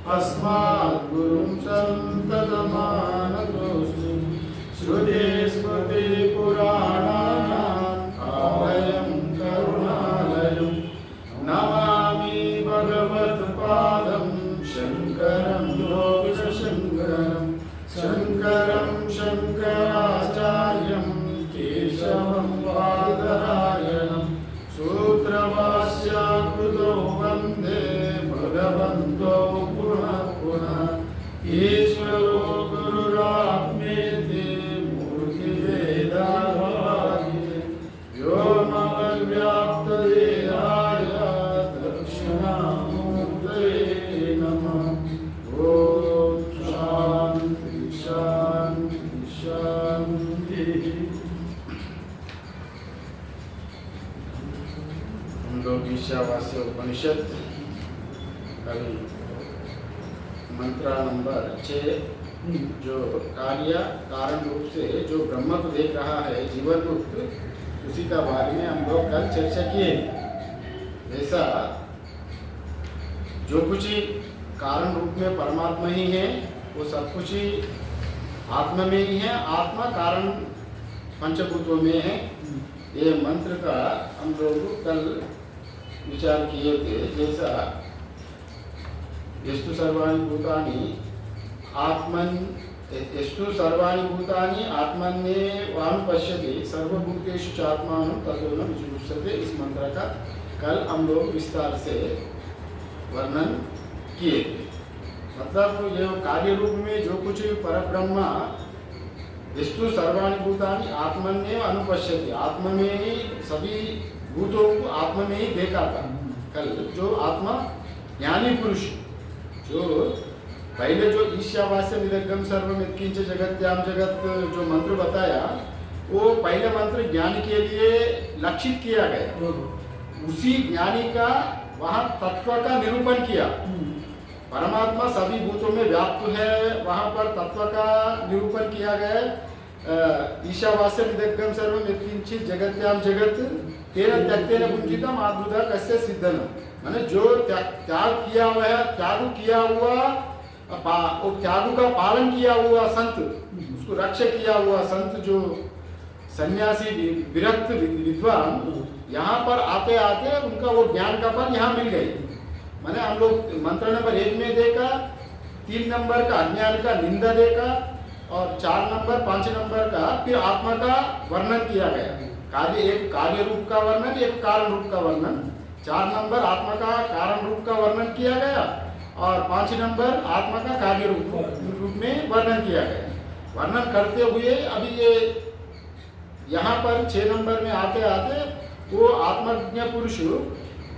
अस्मात् गुरुं सन्ततमानतोऽस्मि श्रुते स्मृति पुराणानाम् आलयं करुणालयं नमामि भगवत्पादं शङ्करं लोकशङ्करं शङ्करं शङ्कराचार्यं केशवं बादरायणं सूत्रभाष्यकृतो वन्दे भगवन्तो पुनः पुनः ईश्वरो गुरुरात्मेति मूर्तिभेदभागिने व्योमव्याप्तदेहाय दक्षिणामूर्तये नमः। ॐ शान्ति शान्ति शान्तिः। हम लोग ईशावास्य उपनिषद अभी मंत्र नंबर 6 जो कार्य कारण रूप से जो ब्रह्म को देख रहा है जीवन रूप, उसी का बारे में हम लोग कल चर्चा किए। ऐसा जो कुछ ही कारण रूप में परमात्मा ही है, वो सब कुछ ही आत्मा में ही है, आत्मा कारण पंचभूतों में है। ये मंत्र का हम लोग कल विचार किए थे। जैसा यस्तु सर्वाणि भूतानि आत्मन यस्तु सर्वाणि भूतानि आत्मन्येवानुपश्यति सर्वभूतेषु चात्मानं ततो न विजुगुप्सते, इस मंत्र का कल हम लोग विस्तार से वर्णन किए थे। मतलब ये कार्य रूप में जो कुछ परब्रह्म यस्तु सर्वाणि भूतानि आत्मन्येव अनुपश्यति, आत्मा में ही सभी भूतों को आत्मा में ही देखा था। कल जो आत्मा ज्ञानी पुरुष, जो पहले जो ईशावास्य निरग्गम सर्वम यत्किंच जगत्याम जगत जो मंत्र बताया, वो पहले मंत्र ज्ञानी के लिए लक्षित किया गया। उसी ज्ञानी का वहाँ तत्व का निरूपण किया। परमात्मा सभी भूतों में व्याप्त है, वहाँ पर तत्व का निरूपण किया गया। ईशावास्य निरग्गम सर्वम यत्किंचित् जगत्याम जगत तेन त्यक्तेन पुंजितम आद्भुता कस्य सिद्धन, माने जो त्याग किया हुआ है, त्याग किया हुआ वो त्याग का पालन किया हुआ संत, उसको रक्षा किया हुआ संत, जो सन्यासी विरक्त विद्वान यहाँ पर आते आते उनका वो ज्ञान का फल यहाँ मिल गई। माने हम लोग मंत्र नंबर 1 में देखा, 3 नंबर का अज्ञान का निंदा देखा, और 4 नंबर 5 नंबर का फिर आत्मा का वर्णन किया गया। कार्य, एक कार्य रूप का वर्णन, एक कारण रूप का वर्णन। 4 नंबर आत्मा का कारण रूप का वर्णन किया गया, और 5 नंबर आत्मा का कार्य रूप में वर्णन किया गया। वर्णन करते हुए अभी ये यहाँ पर 6 नंबर में आते आते वो आत्मज्ञ पुरुष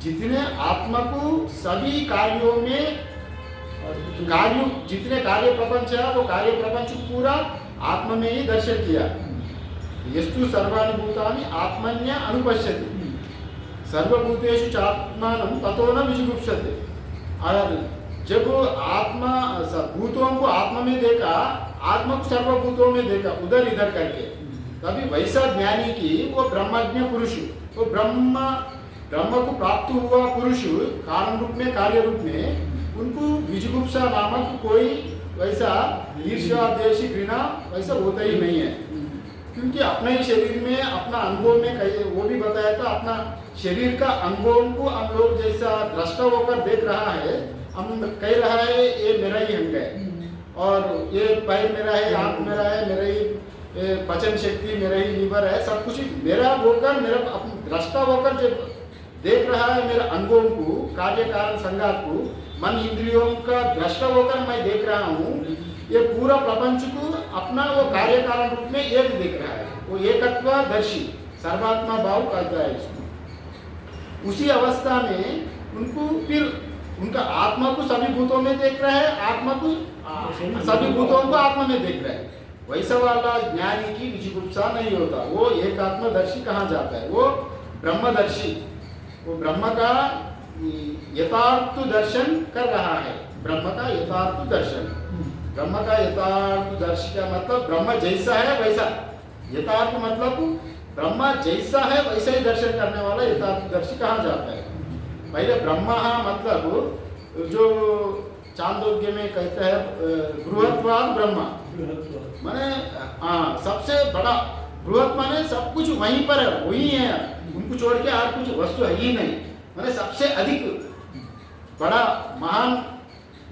जितने आत्मा को सभी कार्यों में जितने कार्य प्रपंच है, वो कार्य प्रपंच पूरा आत्मा में ही दर्शन किया। यस्तु सर्वाणि भूतानि आत्मन्य अनुपश्यति सर्वभूतेषु चात्मानं ततो न विजुगुप्सते। और जब आत्मा भूतों को आत्मा में देखा, आत्मा को सर्वभूतों में देखा, उधर इधर करके, तभी वैसा ज्ञानी की वो ब्रह्मज्ञ पुरुष, वो ब्रह्म को प्राप्त हुआ पुरुष कारण रूप में कार्य रूप में, उनको विजुगुप्सा नामक कोई वैसा ईर्ष्या द्वेष घृणा वैसा होता ही नहीं है। क्योंकि अपने ही शरीर में अपना अंगों में वो भी बताया था, अपना शरीर का अंगों को हम लोग जैसा दृष्टा होकर देख रहा है, हम कह रहा है ये मेरा ही अंग है, और ये पैर मेरा है, आंख मेरा है, मेरा ही पचन शक्ति, मेरा ही लीवर है, सब कुछ मेरा होकर, मेरा दृष्टा होकर जब देख रहा है मेरे अंगों को, कार्य कारण संघात को, मन इंद्रियों का दृष्टा होकर मैं देख रहा हूँ। ये पूरा प्रपंच को अपना वो कार्य कारण रूप में एक देख रहा है, वो एकत्वदर्शी सर्वात्मा भाव कहता है इसको। उसी अवस्था में उनको फिर उनका आत्मा को सभी भूतों में देख रहा है, आत्मा को सभी भूतों को आत्मा में देख रहा है। वैसा वाला ज्ञानी की विजिगुप्सा नहीं होता, वो एक आत्मदर्शी कहाँ जाता है, वो ब्रह्मदर्शी, वो ब्रह्म का यथार्थ दर्शन कर रहा है। ब्रह्म का यथार्थ दर्शन, ब्रह्म का यथार्थ दर्शन का मतलब ब्रह्म जैसा है वैसा, यथार्थ मतलब ब्रह्म जैसा है वैसा ही दर्शन करने वाला यथार्थदर्शी कहाँ जाता है। पहले ब्रह्म मतलब जो चांदोग्य में कहते हैं बृहत्वाद ब्रह्मा, माने सबसे बड़ा बृहत माने सब कुछ वहीं पर है, वही है, उनको छोड़ के और कुछ वस्तु है ही नहीं, माने सबसे अधिक बड़ा महान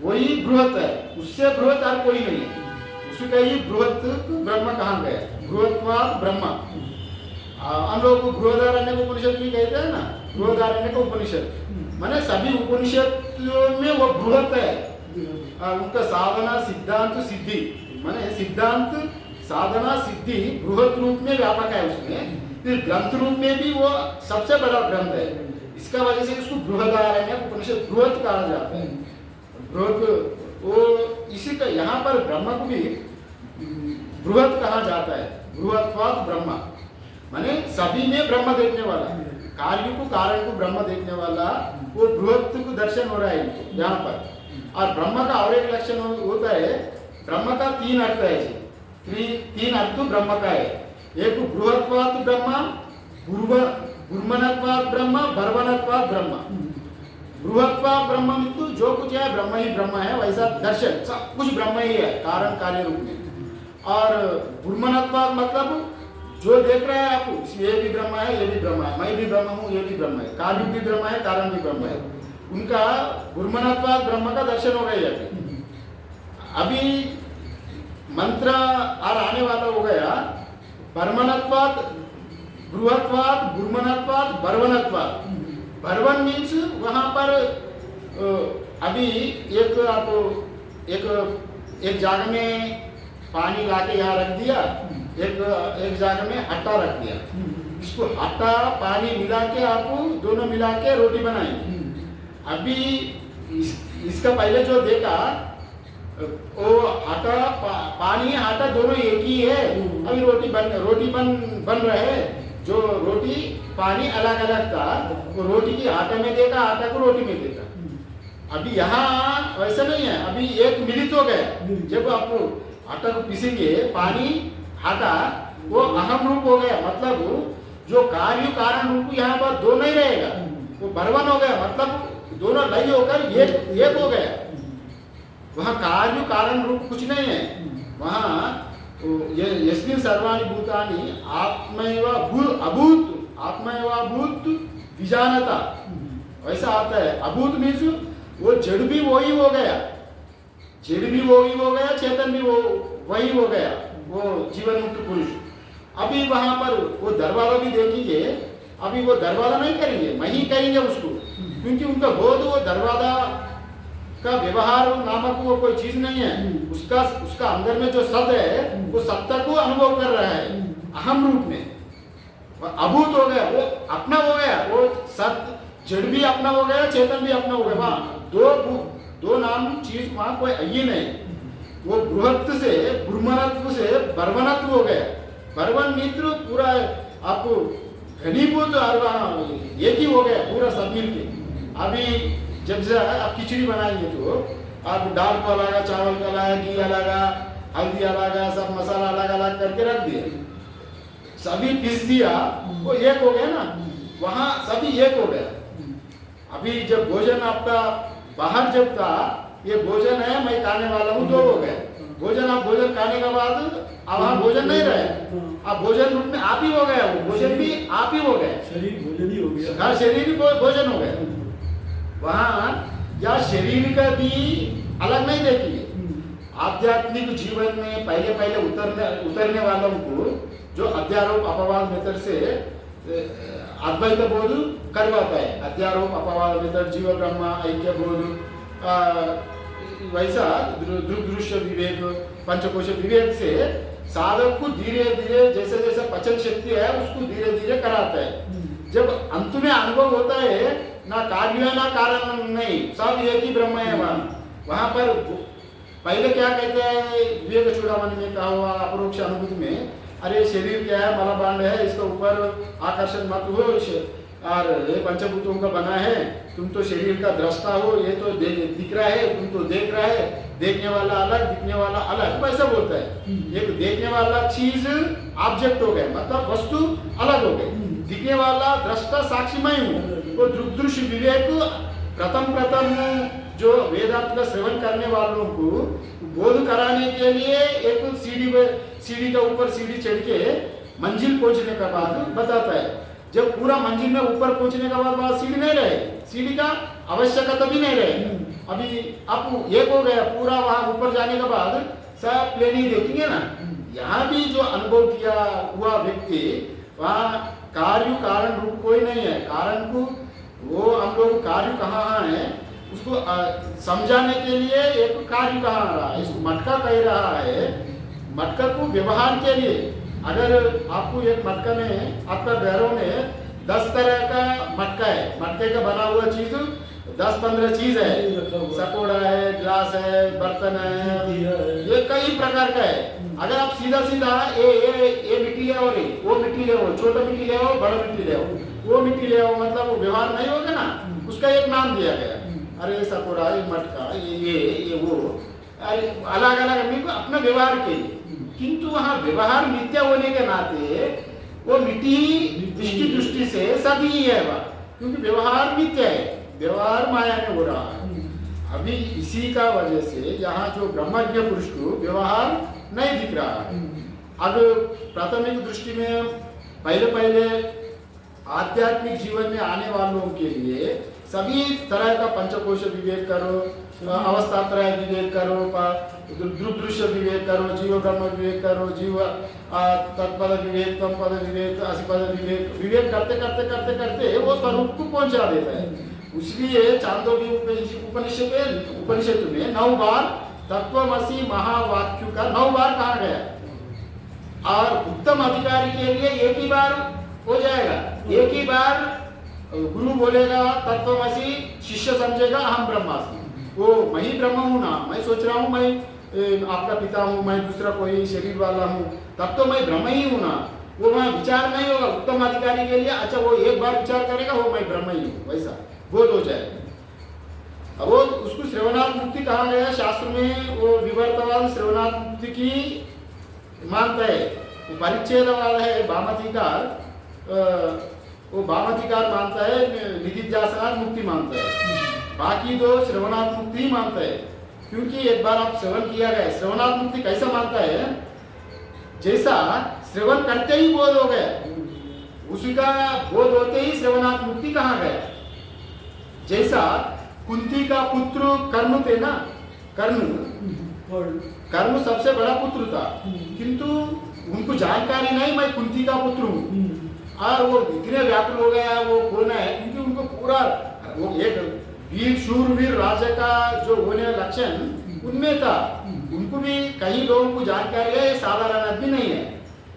वही बृहत है, उससे बृहत और कोई नहीं है, उसका ही बृहत ब्रह्म कहा गया, बृहत्वाद ब्रह्मा। हम लोग बृहदारण्य को उपनिषद भी कहते हैं ना, बृहदारण्य को उपनिषद माने सभी उपनिषदों में वो बृहत है, उनका साधना सिद्धांत सिद्धि माने सिद्धांत साधना सिद्धि बृहत रूप में व्यापक है उसमें, फिर ग्रंथ रूप में भी वो सबसे बड़ा ग्रंथ है, इसका वजह से उसको बृहदारण्य उपनिषद बृहत कहा जाता है। बृहत वो इसी का यहाँ पर ब्रह्म को भी बृहत कहा जाता है, बृहत्वाद ब्रह्मा माने सभी में ब्रह्म देखने वाला, कार्य को कारण को ब्रह्म देखने वाला, वो बृहत को दर्शन हो रहा है इनको यहाँ पर। और ब्रह्म का और एक लक्षण होता है, ब्रह्म का तीन अर्थ है, तीन अर्थ ब्रह्म का है, एक बृहत्वाद ब्रह्म, गुर्मनत्वाद ब्रह्म, बर्वनत्वाद ब्रह्म। बृहत्वाद ब्रह्म तो जो कुछ है ब्रह्म ही ब्रह्म है, वैसा दर्शन सब कुछ ब्रह्म ही है कारण कार्य रूप में। और गुर्मनत्वाद मतलब जो देख रहे हैं आप, ये भी ब्रह्म है, ये भी ब्रह्म है, मैं भी ब्रह्म हूँ, ये भी ब्रह्म है, कार्य भी ब्रह्म है, कारण भी ब्रह्म है, उनका गुर्मनत्वाद ब्रह्म का दर्शन हो गया। अभी मंत्र और आने वाला हो गया बर्मनत्वाद, बृहत्वाद, गुर्मनत्वाद, बर्वनत्वाद। बर्वन मीन्स वहाँ पर अभी एक आप एक जगह में पानी लाके यहाँ रख दिया, एक जगह में आटा रख दिया, इसको आटा पानी मिला के आप दोनों मिला के रोटी बनाई। अभी इसका पहले जो देखा वो आटा पानी आटा दोनों एक ही है, अभी रोटी बन रहे हैं, जो रोटी पानी अलग अलग था वो रोटी की आटा में देखा, आटा को रोटी में देखा। अभी यहाँ वैसा नहीं है, अभी एक मिलित हो गया, जब आप आटा को पीसेंगे पानी आटा वो अहम रूप हो गया, मतलब जो कार्य कारण रूप यहाँ पर दो नहीं रहेगा, वो बर्वन हो गया, मतलब दोनों लय होकर एक हो गया। वहाँ कार्य कारण रूप कुछ नहीं है, वहाँ यस्मिन् सर्वाणि भूतानि आत्मैव अभूत, आत्मैव अभूत विजानता, वैसा आता है। अभूत मीन्स वो जड़ भी वही हो गया, जड़ भी वही हो गया, चेतन भी वही हो गया, वो जीवन मुक्त पुरुष। अभी वहां पर वो दरवाजा भी देखेंगे, अभी वो दरवाजा नहीं करेंगे, मैं ही कहेंगे उसको, क्योंकि उनका बोध वो दरवाजा का व्यवहार नामक वो कोई चीज नहीं है, उसका अंदर में जो सत है वो सत्ता को अनुभव कर रहा है अहम रूप में, अभूत हो गया, वो अपना हो गया, वो सत जड़ भी अपना हो गया, चेतन भी अपना हो गया। वहाँ दो नाम चीज वहाँ कोई अय्य नहीं, वो बृहत से गुर्मनत्व से बर्वनत्व हो गया। बर्वन मित्र पूरा आपको घनीभूत एक ही हो गया पूरा सब मिल के। अभी जब से आप खिचड़ी बनाएंगे तो आप दाल को अलग, चावल का अलग, घी अलग, हल्दी अलग, सब मसाला अलग अलग करके रख दिए, सभी पीस दिया, वो एक हो गया ना, वहाँ सभी एक हो गया। अभी जब भोजन आपका बाहर जब था, ये भोजन है मैं खाने वाला हूँ, दो हो गए भोजन। आप भोजन खाने के बाद अब वहाँ भोजन नहीं रहे, आप भोजन रूप में आप ही हो गया, वो भोजन भी आप ही हो गए, शरीर भोजन ही हो गया, हाँ शरीर भी भोजन हो गया। वहाँ या शरीर का भी अलग नहीं देखिए, आध्यात्मिक जीवन में पहले पहले उतरने वालों को जो अध्यारोप अपवाद मेथड से अद्वैत बोध करवाता है, अध्यारोप अपवाद मेथड, जीव ब्रह्म ऐक्य बोध, वैसा दृश्य विवेक, पंचकोश विवेक से साधक को धीरे धीरे जैसे जैसे पचन शक्ति है उसको धीरे धीरे कराता है। जब अंत में अनुभव होता है ना कार्य है ना कारण नहीं, सब एक ही ब्रह्म है। वहां पर पहले क्या कहते हैं विवेक चूड़ामणि में कहा हुआ अपरोक्ष अनुभूति में, अरे शरीर क्या है, मलाभांड है, इसके ऊपर आकर्षण मत हो, और ये पंचभूतों का बना है, तुम तो शरीर का दृष्टा हो, ये तो दिख रहा है, तुम तो देख रहा है, देखने वाला अलग दिखने वाला अलग, वैसा बोलता है। एक देखने वाला चीज ऑब्जेक्ट हो गया, मतलब वस्तु अलग हो गई, दिखने वाला दृष्टा साक्षी मैं हूँ। वो दृग्दृश्य विवेक प्रथम जो वेदांत का श्रवण करने वालों को बोध कराने के लिए एक सीढ़ी के ऊपर सीढ़ी चढ़ के मंजिल पहुंचने का बाद बताता है। जब पूरा मंजिल में ऊपर पहुंचने का बाद सीढ़ी नहीं रहे, सीढ़ी का आवश्यकता भी नहीं रहे। अभी अब एक हो गया पूरा, वहां ऊपर जाने के बाद सब प्लेन ही देखेंगे ना। यहाँ भी जो अनुभव किया हुआ व्यक्ति, वहाँ कार्य कारण रूप कोई नहीं है। कारण को वो हम लोग कार्य कहाँ है उसको समझाने के लिए एक कार्य कहाँ रहा है, इसको मटका कह रहा है। मटका को व्यवहार के लिए, अगर आपको एक मटका में, आपका घरों में 10 तरह का मटका है, मटके का बना हुआ चीज 10-15 चीज है, सकोड़ा है, ग्लास है, बर्तन है, ये कई प्रकार का है। अगर आप सीधा सीधा ये मिट्टी ले आओ, वो मिट्टी ले आओ, छोटा मिट्टी ले आओ, बड़ा मिट्टी ले आओ, वो मिट्टी ले आओ, मतलब वो व्यवहार नहीं होगा ना, उसका एक नाम दिया गया। अरे ये सकोड़ा, ये मटका, ये वो, अरे अलग अलग मिट्टी अपना व्यवहार के लिए। किंतु वहाँ व्यवहार मिथ्या होने के नाते वो मिट्टी दृष्टि से सभी ही है वह, क्योंकि व्यवहार मिथ्या है, व्यवहार माया में हो रहा है। अभी इसी का वजह से यहाँ जो ब्रह्मज्ञ पुरुष को व्यवहार नहीं दिख रहा है। अब प्राथमिक दृष्टि में पहले आध्यात्मिक जीवन में आने वालों के लिए सभी तरह का पंचकोश विवेक करो, अवस्थात्रय विवेक करो, दृश्य विवेक करो, जीव ब्रह्म विवेक करो, जीव तत्पद विवेक, तम पद विवेक, असिपद विवेक, विवेक करते करते करते करते वो स्वरूप को पहुंचा देता है। इसलिए चांदोग्य उपनिषद में 9 बार तत्वमसि महावाक्य का 9 बार कहा गया, और उत्तम अधिकारी के लिए एक ही बार हो जाएगा। एक ही बार गुरु बोलेगा तत्वमसि, शिष्य समझेगा अहम ब्रह्मास्मि, वो मैं ही ब्रह्म हूँ ना, मैं सोच रहा हूँ मैं आपका पिता हूँ, मैं दूसरा कोई शरीर वाला हूँ, तब तो मैं ब्रह्म ही हूँ ना। वो वहाँ विचार नहीं होगा उत्तम अधिकारी के लिए। अच्छा, वो एक बार विचार करेगा वो मैं ब्रह्म ही हूँ, वैसा बोध हो जाएगा। अब वो उसको श्रवणात् मुक्ति कहा गया शास्त्र में। वो विवर्तवाद श्रवणात् मुक्ति की मानता है। वो परिच्छेदवाद है भामतिकार, वो भामतिकार मानता है, निधिध्यासनात् मुक्ति मानता है। बाकी दो श्रवणात् मुक्ति मानता है, क्योंकि एक बार आप श्रवण किया गया। श्रवणात् मुक्ति कैसा मानता है, जैसा श्रवण करते ही बोध हो गया, उसका बोध होते ही श्रवणात् मुक्ति कहा गया। जैसा कुंती का पुत्र कर्म थे ना, कर्म सबसे बड़ा पुत्र था, किंतु उनको जानकारी नहीं मैं कुंती का पुत्र हूँ, और वो इतने व्याकुल हो गया वो कौन है, क्योंकि उनको पूरा वो एक वीर शूरवीर राजा का जो होने लक्षण उनमें था। उनको भी कई लोगों को जानकारी है, साधारण आदमी नहीं है,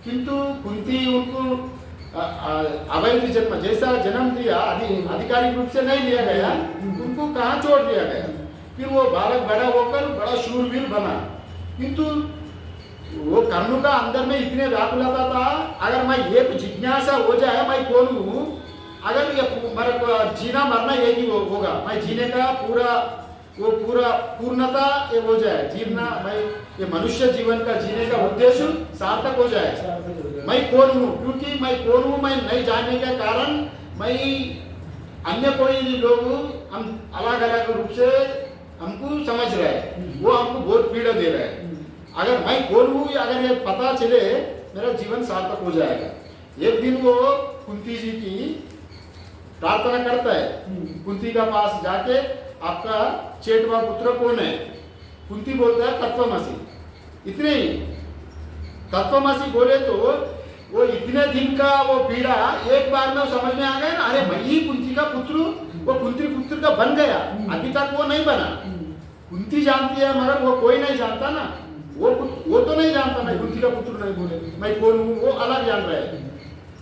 किंतु कुंती उनको अवैध जन्म जैसा जन्म दिया, आधिकारिक रूप से नहीं लिया गया, उनको कहाँ छोड़ दिया गया। फिर वो बालक बड़ा होकर बड़ा शूरवीर बना, किंतु वो कर्म का अंदर में इतने व्याकुलता था, अगर मैं ये जिज्ञासा हो जाए मैं कौन हूँ, अगर ये मेरा जीना मरना एक ही होगा, मैं जीने का पूरा पूर्णता ये हो जाए, जीवना मैं ये मनुष्य जीवन का जीने का उद्देश्य सार्थक हो जाए। मैं कौन हूँ, क्योंकि मैं कौन हूँ मैं नहीं जानने के कारण मैं अन्य कोई लोग हम अलग अलग रूप से हमको समझ रहे हैं, वो हमको बहुत पीड़ा दे रहे हैं। अगर मैं कौन हूँ अगर ये पता चले, मेरा जीवन सार्थक हो जाएगा। एक दिन वो कुंती जी की प्रार्थना करता है, कुंती का पास जाके आपका चेटवा पुत्र कौन है। कुंती बोलता है तत्वमसि, इतने ही तत्वमसि बोले तो वो इतने दिन का वो पीड़ा एक बार में समझ में आ गया ना, अरे मैं ही कुंती का पुत्र, वो कुंती पुत्र का बन गया, अभी तक वो नहीं बना। कुंती जानती है मगर वो कोई नहीं जानता ना, वो तो नहीं जानता मैं कुंती का पुत्र नहीं बोले, मैं कौन हूँ वो अलग जान रहे हैं।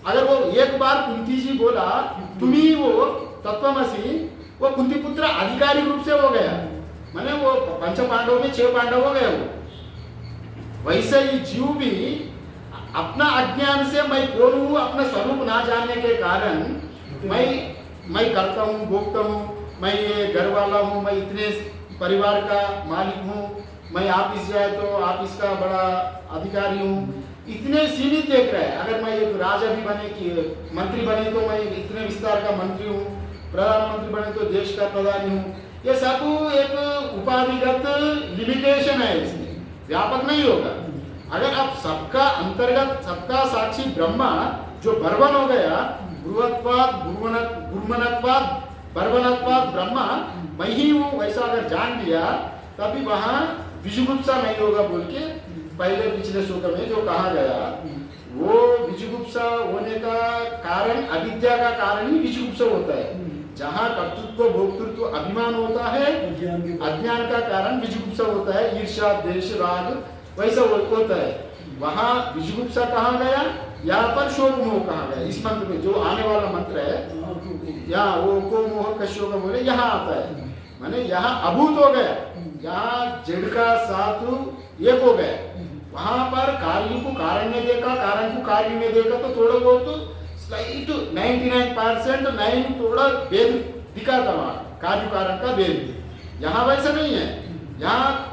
अगर वो एक बार कुंती जी बोला तुम ही वो तत्वमसि, वो कुंती पुत्र आधिकारिक रूप से हो गया, माने वो 5 पांडवों में 6 पांडव हो गए। वो वैसे ही जीव भी अपना अज्ञान से मैं कौन हूँ अपना स्वरूप ना जानने के कारण मैं करता हूँ भोगता हूँ, मैं ये घर वाला हूँ, मैं इतने परिवार का मालिक हूँ, मैं ऑफिस जाए तो ऑफिस का बड़ा अधिकारी हूँ, इतने सीमित देख रहे हैं। अगर मैं एक राजा भी बने कि मंत्री बने तो मैं इतने विस्तार का मंत्री हूँ, प्रधानमंत्री बने तो देश का प्रधानी हूँ, ये सब एक उपाधिगत लिमिटेशन है, इसमें व्यापक नहीं होगा। अगर आप सबका अंतर्गत सबका साक्षी ब्रह्मा जो बर्वन हो गया, गुरुवत्वाद गुरुमनत्वाद बर्वनत्वाद ब्रह्मा मैं ही हूँ, वैसा अगर जान लिया तभी वहाँ विजुगुप्सा नहीं होगा बोल के पहले पिछले श्लोक में जो कहा गया, वो विजुगुप्सा होने का कारण अविद्या का कारण ही विजुगुप्सा होता है। जहाँ कर्तृत्व भोक्तृत्व अभिमान होता है, अज्ञान का कारण विजुगुप्सा होता है, ईर्ष्या द्वेष राग वैसा होता है। वहाँ विजुगुप्सा कहा गया, यहाँ पर शोक मोह कहा गया। इस मंत्र में जो आने वाला मंत्र है, यहाँ वो को मोह का शोक बोले यहाँ आता है, माने यहाँ अभूत हो गया, यहाँ जड़ का साधु एक हो गया। वहां पर कार्य को कारण में देखा, कारण को कार्य में देखा तो थोड़ा बहुत स्लाइट 99% 9 थोड़ा भेद दिखा था वहां, कार्य कारण का भेद। यहाँ वैसा नहीं है, यहाँ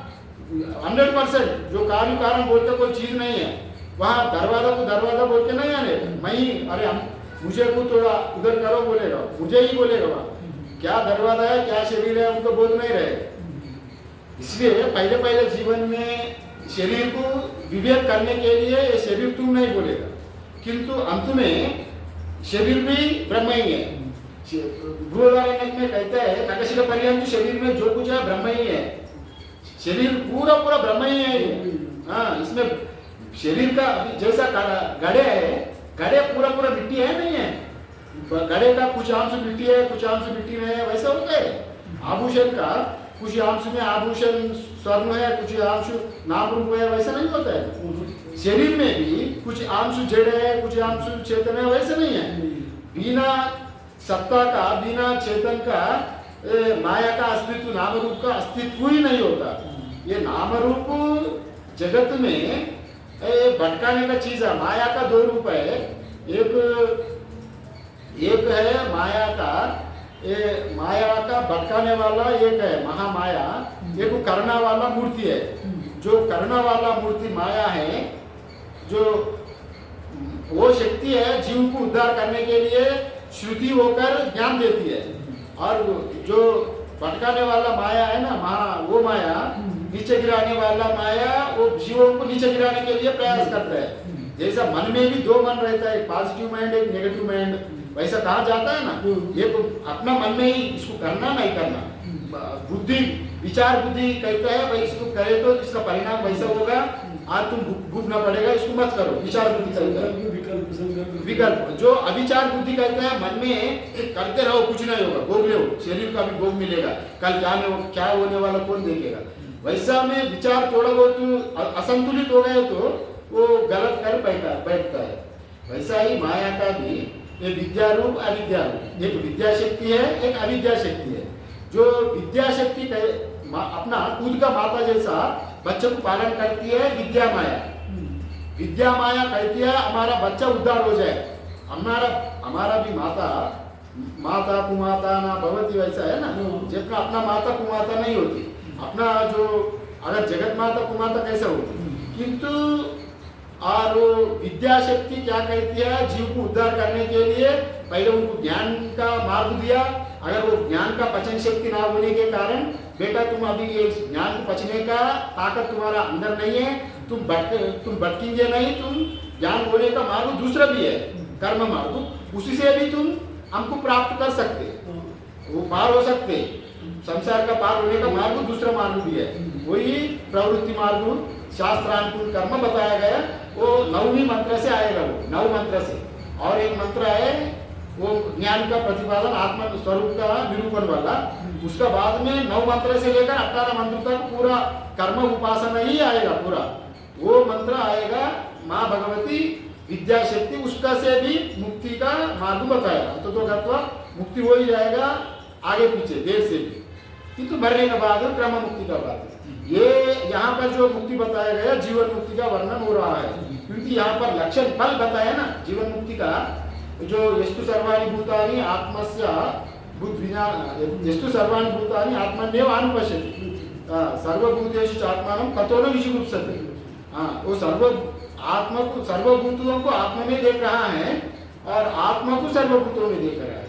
100% जो कार्य कारण बोलते कोई चीज नहीं है। वहाँ दरवाजा को दरवाजा बोल के नहीं आने, मैं ही अरे हम मुझे को थोड़ा उधर करो बोलेगा, मुझे ही बोलेगा। वहाँ क्या दरवाजा है क्या शरीर है उनको बोल नहीं रहे। इसलिए पहले पहले जीवन में शरीर को विवेक करने के लिए ये शरीर तुम नहीं बोलेगा, किंतु अंत में शरीर भी ब्रह्म ही है। बृहदारण्यक में कहता है नखशिखा पर्यंत शरीर में जो कुछ है ब्रह्म ही है, शरीर पूरा पूरा ब्रह्म ही है। हाँ, इसमें शरीर का जैसा घड़े है, घड़े पूरा पूरा मिट्टी है नहीं है, घड़े का कुछ अंश मिट्टी है कुछ अंश मिट्टी में है, वैसा होता है। आभूषण का कुछ अंश में आभूषण स्वर्ण है कुछ अंश नाम रूप है, वैसा नहीं होता है। शरीर में भी कुछ अंश जड़ है कुछ अंश चेतन है, वैसा नहीं है। बिना सत्ता का बिना चेतन का माया का अस्तित्व नाम रूप का अस्तित्व ही नहीं होता। ये नाम रूप जगत में भटकाने का चीज है। माया का दो रूप है, एक है माया का भटकाने वाला एक है महामाया, एक करना वाला मूर्ति है। जो करना वाला मूर्ति माया है, जो वो शक्ति है जीव को उद्धार करने के लिए श्रुति होकर ज्ञान देती है, और जो भटकाने वाला माया है ना वो माया नीचे गिराने वाला माया वो जीवों को नीचे गिराने के लिए प्रयास करता है। जैसा मन में भी दो मन रहता है, पॉजिटिव माइंड एक नेगेटिव माइंड, वैसा कहा जाता है ना। ये तो अपना मन में ही इसको करना नहीं करना, बुद्धि विचार बुद्धि कहता है भाई इसको करे तो इसका परिणाम वैसा होगा, आज तुम भूखना पड़ेगा, इसको मत करो। विचार बुद्धि कहता है। विकल्प जो अविचार बुद्धि कहता है मन में करते रहो कुछ नहीं होगा, भोग लो, शरीर का भी भोग मिलेगा, कल क्या होने वाला कौन देखेगा। वैसा में विचार थोड़ा बहुत असंतुलित हो गए तो वो गलत कर बैठता है। वैसा ही माया का भी ये विद्या रूप अविद्या रूप, एक विद्या शक्ति है एक अविद्या शक्ति है। जो विद्या शक्ति अपना खुद का माता जैसा बच्चों को पालन करती है विद्या माया। विद्या माया कहती है हमारा बच्चा उद्धार हो जाए। हमारा भी माता कुमाता ना भगवती वैसा है ना, जितना अपना माता कुमाता नहीं होती। अपना जो अगर जगत माता कुमाता कैसा होती, किंतु और विद्या शक्ति क्या कहती है जीव को उद्धार करने के लिए पहले उनको ज्ञान का मार्ग दिया। अगर वो ज्ञान का पचन शक्ति ना होने के कारण बेटा तुम अभी ये ज्ञान को पचने का ताकत तुम्हारा अंदर नहीं है, तुम भटकेंगे नहीं, तुम ज्ञान होने का मार्ग दूसरा भी है कर्म मार्ग, उसी से भी तुम हमको प्राप्त कर सकते, वो पार हो सकते। संसार का पार होने का मार्ग दूसरा मार्ग भी है, वही प्रवृत्ति मार्ग शास्त्रानुकूल कर्म बताया गया। वो 9वीं मंत्र से आएगा, वो 9 मंत्र से। और एक मंत्र है वो ज्ञान का प्रतिपादन आत्मा स्वरूप का निरूपण वाला, उसका बाद में 9 मंत्र से लेकर 18 मंत्र तक पूरा कर्म उपासना ही आएगा पूरा। वो मंत्र आएगा माँ भगवती विद्या शक्ति, उसका से भी मुक्ति का मार्ग बताएगा। तो मुक्ति हो ही जाएगा आगे पीछे देर से भी, किंतु मरने के बाद क्रम मुक्ति का बात है। ये यहाँ पर जो मुक्ति बताया गया जीवन मुक्ति का वर्णन हो रहा है, क्योंकि यहाँ पर लक्षण फल बताया ना जीवन मुक्ति का। जो यस्तु सर्वाणि भूतानि आत्मस्य यस्तु सर्वाणि भूतानि आत्मन्येव अनुपश्यति सर्वभूतेषु आत्मानं ततो न विजुगुप्सते। वो सर्वभूतों को आत्मा में देख रहा है और आत्मा को सर्वभूतों में देख रहा है।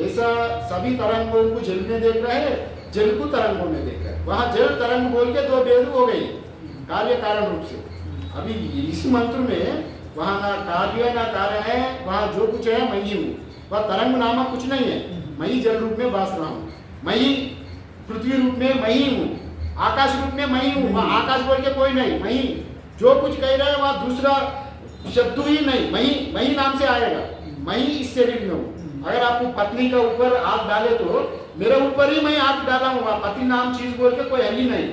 ऐसा सभी तरंगों को जल में देख रहा है, जल को तरंगों में देखकर, वहाँ जल तरंग बोल के दो भेद हो गई कार्य कारण रूप से। अभी इस मंत्र में वहाँ ना कार्य ना कारण है, वहाँ जो कुछ है मैं ही हूँ, वह तरंग नामक कुछ नहीं है। मैं ही जल रूप में बास रहा हूँ, मैं ही पृथ्वी रूप में मैं ही हूँ, आकाश रूप में मैं ही हूँ। वहाँ आकाश बोल के कोई नहीं, मैं ही जो कुछ कह रहे हैं वहाँ दूसरा शब्द ही नहीं, मैं ही नाम से आएगा। मैं ही इस शरीर में हूँ। अगर आपको पत्नी का ऊपर हाथ डाले तो मेरे ऊपर ही मैं हाथ डाला हूँ, पत्नी नाम चीज बोल के कोई है ही नहीं।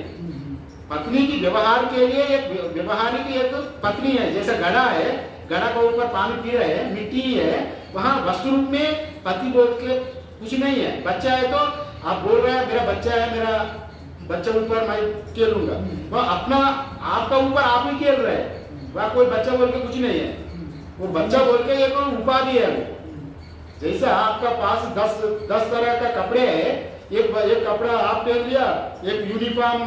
पत्नी की व्यवहार के लिए एक व्यवहारिक एक पत्नी है, जैसे घड़ा है, घड़ा के ऊपर पानी पी रहे हैं, मिट्टी है, वहाँ वस्तु रूप में पति बोल के कुछ नहीं है। बच्चा है तो आप बोल रहे हैं मेरा बच्चा है, मेरा बच्चा ऊपर मैं खेलूंगा, वह अपना आपका ऊपर आप ही खेल रहे हैं, वह कोई बच्चा बोल के कुछ नहीं है। वो बच्चा बोल के एक उपाधि है। जैसा आपका पास 10 तरह का कपड़े है, एक कपड़ा आप पहन लिया, एक यूनिफॉर्म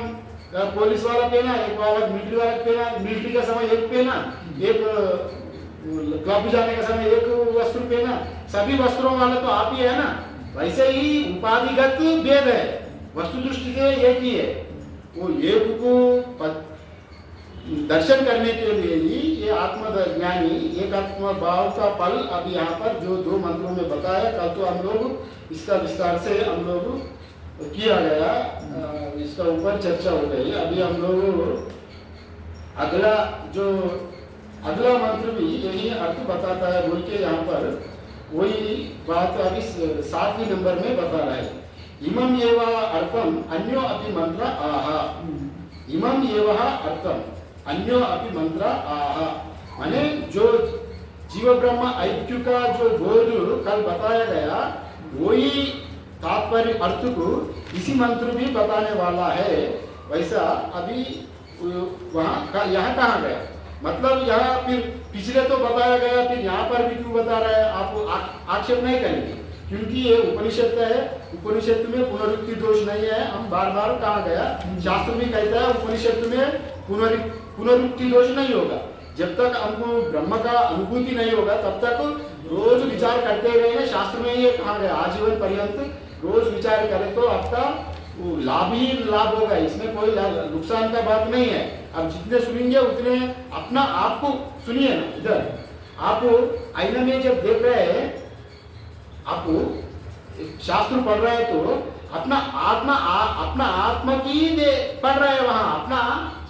पुलिस वाला पहना, एक वाला मिलिट्री वाला पहना, मिलिट्री का समय एक पहना, एक क्लब जाने का समय एक वस्त्र पहना, सभी वस्त्रों वाला तो आप ही है ना। वैसे ही उपाधिगत भेद है, वस्तु दृष्टि से एक ही है। वो एक को दर्शन करने के लिए ही ये आत्मज्ञानी एक आत्म भाव का फल अभी यहाँ पर जो 2 मंत्रों में बताया। कल तो हम लोग इसका विस्तार से हम लोग किया गया, इसका ऊपर चर्चा हो गई। अभी हम लोग अगला मंत्र भी यही अर्थ बताता है बोल के यहाँ पर वही बात अभी 7वें नंबर में बता रहा है। इमम एव अर्थम अन्यो अपि मंत्र आहा, इमम एव अर्थम अन्यो अपि मंत्र आहा, माने जो जीव ब्रह्म ऐक्य का जो बोध कल बताया गया वही तात्पर्य अर्थ को इसी मंत्र भी बताने वाला है। वैसा अभी वहाँ यहाँ कहाँ गया, मतलब यहाँ फिर पिछले तो बताया गया, फिर यहाँ पर भी क्यों बता रहा है? आप आक्षेप नहीं करेंगे क्योंकि ये उपनिषद है, उपनिषद में पुनरुक्ति दोष नहीं है। हम बार बार कहा गया, शास्त्र भी कहता है उपनिषद में पुनरुक्ति दोष नहीं होगा। जब तक हमको ब्रह्म का अनुभूति नहीं होगा तब तक रोज विचार करते रहेंगे। शास्त्र में ये कहा गया आजीवन पर्यंत रोज विचार करें तो आपका लाभ ही लाभ होगा, इसमें कोई नुकसान का बात नहीं है। अब जितने सुनेंगे उतने अपना आपको सुनिए ना। इधर आप आईने में जब देख रहे हैं, आप शास्त्र पढ़ रहे हैं तो अपना आत्मा की पढ़ रहे हैं, वहाँ अपना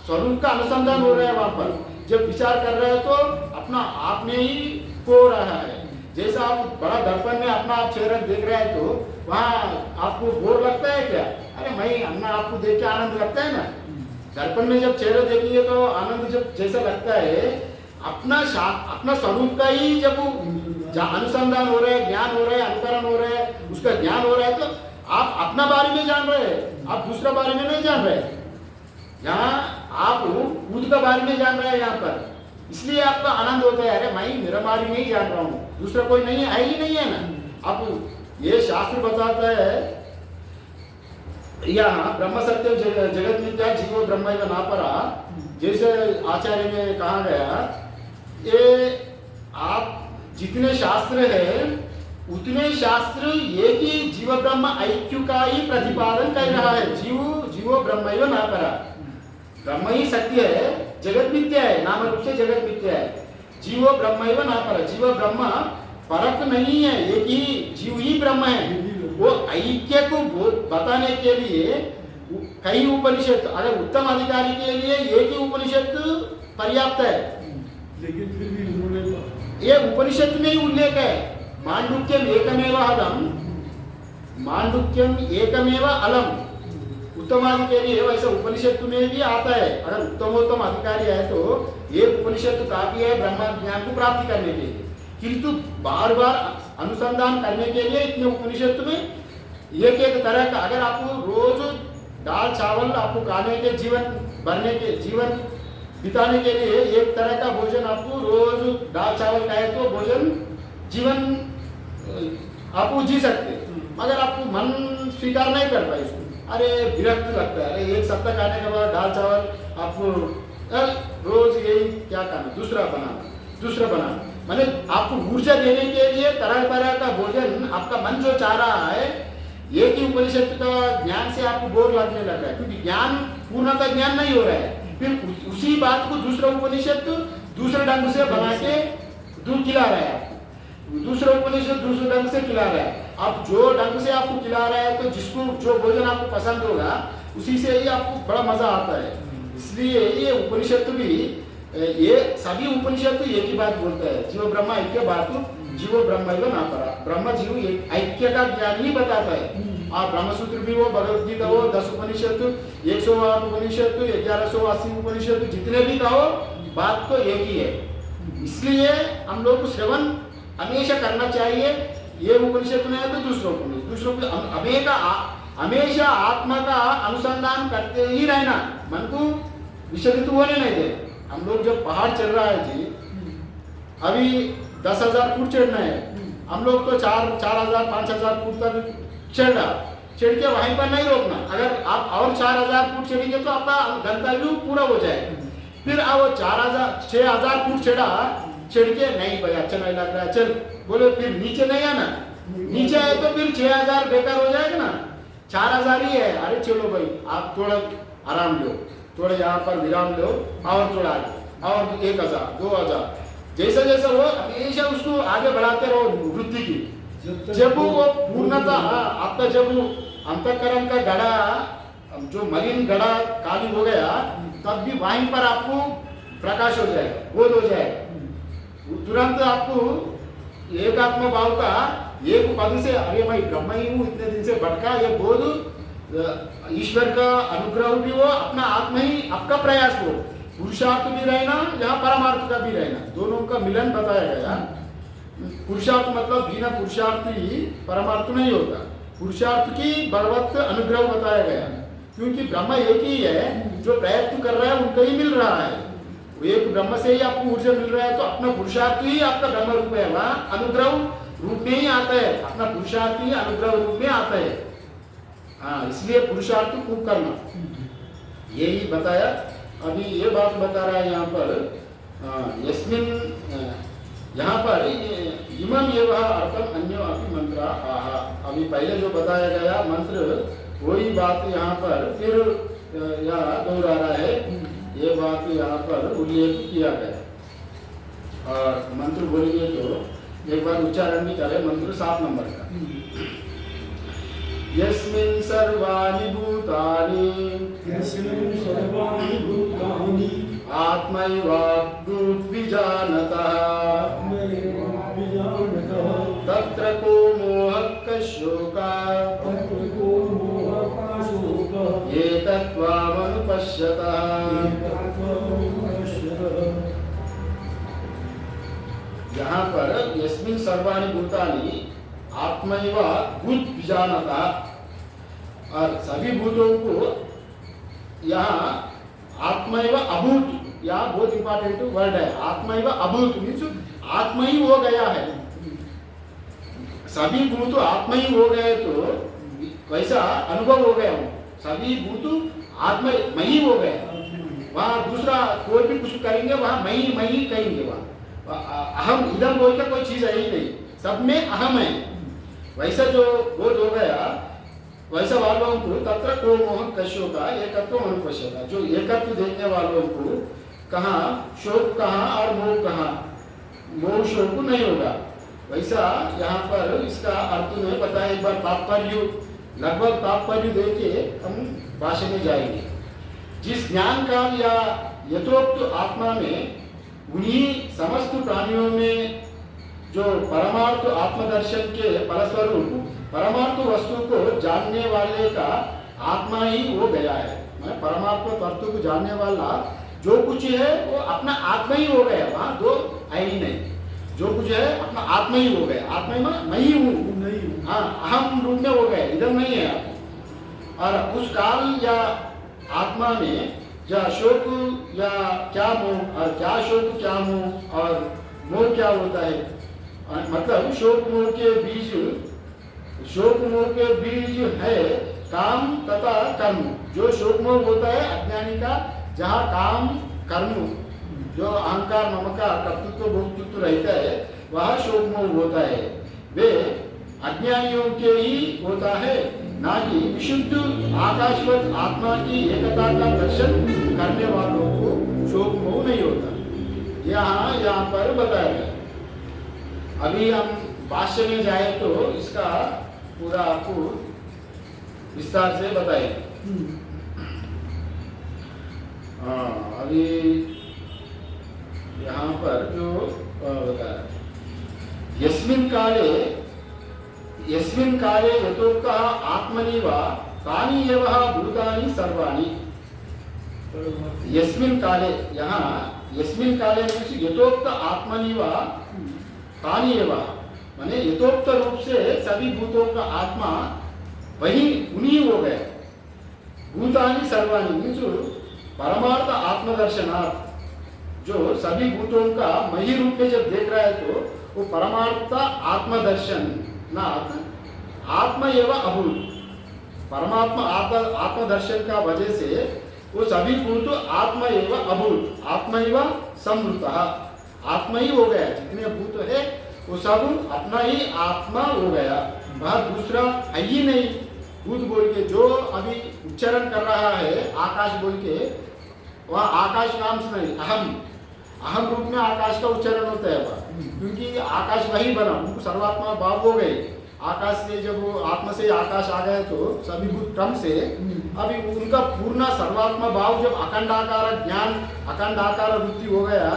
स्वरूप का अनुसंधान हो रहा है। वहाँ पर जब विचार कर रहे हैं तो अपना आप में ही हो रहा है। जैसा आप बड़ा दर्पण में अपना आप चेहरा देख रहे हैं तो वहाँ आपको बोर लगता है क्या? अरे मैं अपना आपको देख के आनंद लगता है ना। दर्पण में जब चेहरा देखेंगे तो आनंद जब जैसा लगता है, अपना स्वरूप का ही जब अनुसंधान हो रहा है, ज्ञान हो रहा है, अनुकरण हो रहा है, उसका ज्ञान हो रहा है तो आप अपना बारे में जान रहे हैं, आप दूसरा बारे में नहीं जान रहे। यहाँ आप खुद का बारे में जान रहे हैं यहाँ पर, इसलिए आपका आनंद होता है। अरे मैं मेरा बारे में ही जान रहा हूँ, दूसरा कोई नहीं है ही नहीं है ना। अब ये शास्त्र बताता है यहाँ ब्रह्म सत्य जगत मिथ्या जीवो ब्रह्म नापरा, जैसे आचार्य में कहा गया, ये आप जितने शास्त्र है उतने शास्त्र एक ही जीव ब्रह्म ऐक्य का ही प्रतिपादन कर रहा है। जीवो ब्रह्म नापरा, ब्रह्म ही सत्य है, जगत मिथ्या है, नाम रूप से जगत मिथ्या है। जीवो ब्रह्म नापरा, जीव ब्रह्म फर्क नहीं है, एक ही जीव ही ब्रह्म है। वो ऐक्य को बताने के लिए कई उपनिषद, अगर उत्तम अधिकारी के लिए एक ही उपनिषद पर्याप्त है, लेकिन फिर भी उन्होंने ये उपनिषद में ही उल्लेख है। मांडुक्यम एकमेव अलम, मांडुक्यम एकमेव अलम, उत्तम के लिए वैसे उपनिषद में भी आता है। अगर उत्तमोत्तम अधिकारी है तो ये उपनिषद काफी है ब्रह्म ज्ञान को प्राप्ति करने के लिए, किंतु बार बार अनुसंधान करने के लिए इतने उपनिषद में एक एक तरह का, अगर आपको रोज दाल चावल आपको खाने के जीवन भरने के जीवन बिताने के लिए एक तरह का भोजन आपको रोज दाल चावल खाए तो भोजन जीवन आपको जी सकते, मगर आपको मन स्वीकार नहीं कर पाए इसको। अरे विरक्त लगता है, अरे एक सप्ताह खाने के बाद दाल चावल आपको रोज यही क्या खाना, दूसरा बनाना, माने आपको ऊर्जा देने के लिए तरह तरह का भोजन आपका मन जो चाह रहा है एक ही उपनिषद का ज्ञान से आपको बोर लगने लग रहा है, क्योंकि ज्ञान पूर्णतः ज्ञान नहीं हो रहा है। फिर उसी बात को दूसरा उपनिषद दूसरे ढंग से बना के दूध खिला रहा है आपको, दूसरा उपनिषद दूसरे ढंग से खिला रहा है। अब जो ढंग से आपको खिला रहा है तो जिसको जो भोजन आपको पसंद होगा उसी से ही आपको बड़ा मजा आता है। इसलिए ये उपनिषद भी, ये सभी उपनिषद एक ही बात बोलता है, जीव ब्रह्म ऐक्य बात, जीव ब्रह्म ना परा, ब्रह्म जीव एक ऐक्य का ज्ञान ही बताता है। आप ब्रह्मसूत्र भी हो, भगवत गीता हो, 10 उपनिषद, 108 उपनिषद, 1180 उपनिषद, जितने भी कहो बात तो एक ही है। इसलिए हम लोग को श्रवण हमेशा करना चाहिए। ये उपनिषद में है तो दूसरों को हमेशा आत्मा का अनुसंधान करते ही रहना, मन को विचलित होने नहीं दे। हम लोग जब पहाड़ चढ़ रहा है जी, अभी 10,000 फुट चढ़ना है, हम लोग तो 4,000 5,000 फुट तक चढ़ के वहीं पर नहीं रोकना। अगर आप और 4,000 फुट चढ़ेंगे तो आपका गंतव्य पूरा हो जाएगा। फिर अब 6,000 फुट चढ़ के नहीं भाई अच्छा नहीं लग रहा है, चल बोले फिर नीचे नहीं आना, नीचे आए तो फिर 6,000 बेकार हो जाएगा ना, 4,000 ही है। अरे चलो भाई आप थोड़ा आराम लो, थोड़ा यहाँ पर विराम लो, और थोड़ा आगे, और 1,000 2,000 जैसा जैसा हो हमेशा उसको आगे बढ़ाते रहो वृद्धि की। जब वो पूर्णतः आपका जब अंतःकरण का गड़ा, जो मलिन गड़ा खाली हो गया, तब भी वहीं पर आपको प्रकाश हो जाएगा, बोध हो जाएगा। तुरंत आपको एक आत्मा भाव का एक पद से, अरे भाई ब्रह्म ही हूँ, इतने दिन से भटका, ये बोध ईश्वर का अनुग्रह भी हो, अपना आत्मा ही आपका प्रयास हो, पुरुषार्थ भी रहना, यहाँ परमार्थ का भी रहना, दोनों का मिलन बताया गया। पुरुषार्थ मतलब बिना पुरुषार्थ ही परमार्थ नहीं होता, पुरुषार्थ की भगवत अनुग्रह बताया गया, क्योंकि ब्रह्म एक ही है, जो प्रयत्न कर रहा है उनको ही मिल रहा है। एक ब्रह्म से ही आपको ऊर्जा मिल रहा है, तो अपना पुरुषार्थ ही आपका ब्रह्म रूप है, वहाँ अनुग्रह रूप में ही आता है, अपना पुरुषार्थ ही अनुग्रह रूप में आता है। हाँ, इसलिए पुरुषार्थ खूब करना, यही बताया। अभी ये बात बता रहा है यहाँ पर यस्मिन, यहाँ पर इमम ये वह अर्थम अन्यो अपि मंत्र आहा, अभी पहले जो बताया गया मंत्र वही बात यहाँ पर फिर यहाँ दोहरा रहा है, ये बात यहाँ पर उल्लेख किया गया। और मंत्र बोलिए तो एक बार उच्चारण भी करें, मंत्र 7 नंबर का। यस्मिन् सर्वाणि भूतानि आत्मैवाभूद्विजानतः तत्र को मोहः कः शोकः एतत्त्वामनुपश्यतः। यहाँ पर यस्मिन् सर्वाणि भूतानि आत्मैव भूत विजानतः, और सभी भूतों को यहाँ आत्मैव अभूत, यहाँ बहुत इंपॉर्टेंट वर्ड है, आत्मैव अभूत मीन्स आत्मा ही हो गया है, सभी भूत आत्मा ही हो गए, तो वैसा अनुभव हो गया हूँ, सभी भूत आत्मा मई हो गए। वहाँ दूसरा कोई भी कुछ करेंगे वहाँ मई कहेंगे, वहाँ अहम इदम बोल के कोई चीज है ही नहीं, सब में अहम है। वैसा जो बोध हो गया, वैसा वालों को तत्र को मोह कशो का एकत्व अनुपश्यता, जो एकत्व देखने वालों को कहाँ शोक कहाँ और मोह कहाँ, मोह शोक नहीं होगा। वैसा यहाँ पर इसका अर्थ में बताया, एक बार तात्पर्य लगभग तात्पर्य देके हम भाषा में जाएंगे। जिस ज्ञान काल या यथोक्त आत्मा में उन्हीं समस्त प्राणियों में जो परमार्थ आत्मदर्शन के फलस्वरूप परमार्थ वस्तु को जानने वाले का आत्मा ही हो गया है। मैं परमार्थ तत्व को जानने वाला जो कुछ है वो अपना आत्मा ही हो गया, वहाँ दो है ही नहीं, जो कुछ है अपना आत्मा ही हो गया, आत्मा ही मैं ही हूँ, हाँ अहम रूप में हो गए, इधर नहीं है आप। और उस काल या आत्मा में या शोक या क्या मोह, और क्या शोक क्या मोह और मोह क्या होता है, मतलब शोक मोह के बीज है काम तथा कर्म। जो शोक मोह होता है अज्ञानी का, जहाँ काम कर्म जो अहंकार ममकार कर्तृत्व भोक्तृत्व रहता है, वहाँ शोक मोह होता है। वे अज्ञानियों के ही होता है, ना कि विशुद्ध आकाशवत आत्मा की एकता का दर्शन करने वालों को शोक मोह नहीं होता। यहाँ पर बताया गया। अभी हम भाष्य में जाए तो इसका पूरा आपको विस्तार से बताएंगे। अभी यहाँ पर जो बताया, यस्मिन् काले यतोक्तः आत्मनि वा तानि एव भूतानि सर्वाणि। यस्मिन् काले, यहाँ यस्मिन् काले यतोक्त आत्मनि वा तानि एव, माने यथोक्त रूप से सभी भूतों का आत्मा वही उन्हीं हो गए। भूतानि सर्वाणि मीन्स परमार्थ आत्मदर्शनार्थ, जो सभी भूतों का मही रूप में जब देख रहा है तो वो परमार्थ आत्मदर्शन नाथ आत्मा एवं अभूत, परमात्मा आत्मदर्शन का वजह से वो सभी भूत आत्मा एवं अभूत, आत्मा एवं समृत, आत्मा ही हो गया। जितने भूत है वो सब अपना ही आत्मा हो गया, वह दूसरा है ही नहीं। भूत बोल के जो अभी उच्चारण कर रहा है आकाश बोल के, वह आकाश नाम से नहीं, अहम रूप में आकाश का उच्चारण होता है वह, क्योंकि आकाश वही बना, उनको सर्वात्मा भाव हो गए। आकाश से जब वो आत्मा से आकाश आ गए तो सभी भूत क्रम से अभी उनका पूर्ण सर्वात्मा भाव जब अखंडाकार ज्ञान, अखंडाकार वृत्ति हो गया,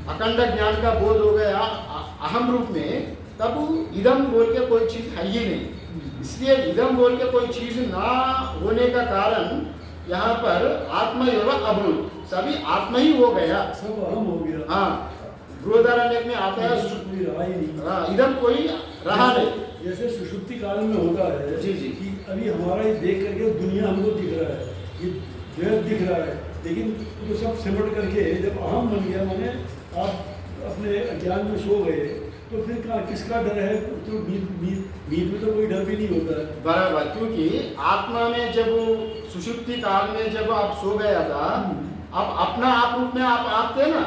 अखंड ज्ञान का बोध हो गया अहम रूप में, तब इदम बोल के कोई चीज है ही नहीं। इसलिए इदम बोल के कोई चीज ना होने का कारण यहाँ पर आत्मा एवं अभूत, सभी आत्मा ही हो गया, सब अहम हो गया। हाँ, बृहदारण्य में आता है इदम कोई रहा नहीं। जैसे सुषुप्ति काल में होता है जी जी कि अभी हमारा ये देख करके दुनिया हमको दिख रहा है, ये जगत दिख रहा है, लेकिन वो सब सिमट करके जब अहम बन गया, माने आप अपने अज्ञान में सो गए, तो फिर किसका डर है? तो नींद में तो कोई डर भी नहीं होता है। बराबर, क्योंकि आत्मा में जब सुषुप्ति काल में जब आप सो गया था, अब अपना आप रूप में आप थे ना।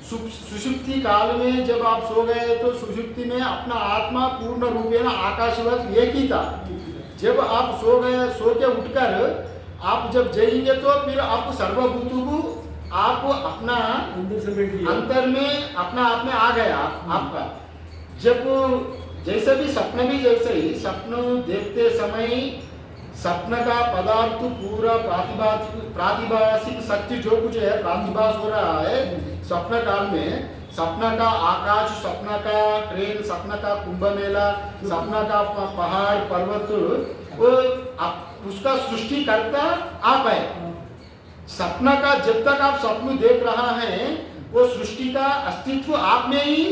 सुषुप्ति काल में जब आप सो गए तो सुषुप्ति में अपना आत्मा पूर्ण रूप में आकाशवत एक ही था। जब आप सो गए, सो के उठकर आप जब जाएंगे तो फिर आप सर्वभूतों को आप अपना अंदर से बैठ लिया, अंतर में अपना आप में आ गया आपका। जब जैसे भी सपने भी जैसे ही सपन देखते समय सपन का पदार्थ पूरा प्रातिभासिक सत्य जो कुछ है प्रातिभास हो रहा है स्वप्न काल में। सपना का आकाश, सपना का ट्रेन, सपना का कुंभ मेला, सपना का पहाड़ पर्वत, वो उसका सृष्टि करता आप है। सपना का जब तक आप स्वप्न देख रहा है वो सृष्टि का अस्तित्व आप में ही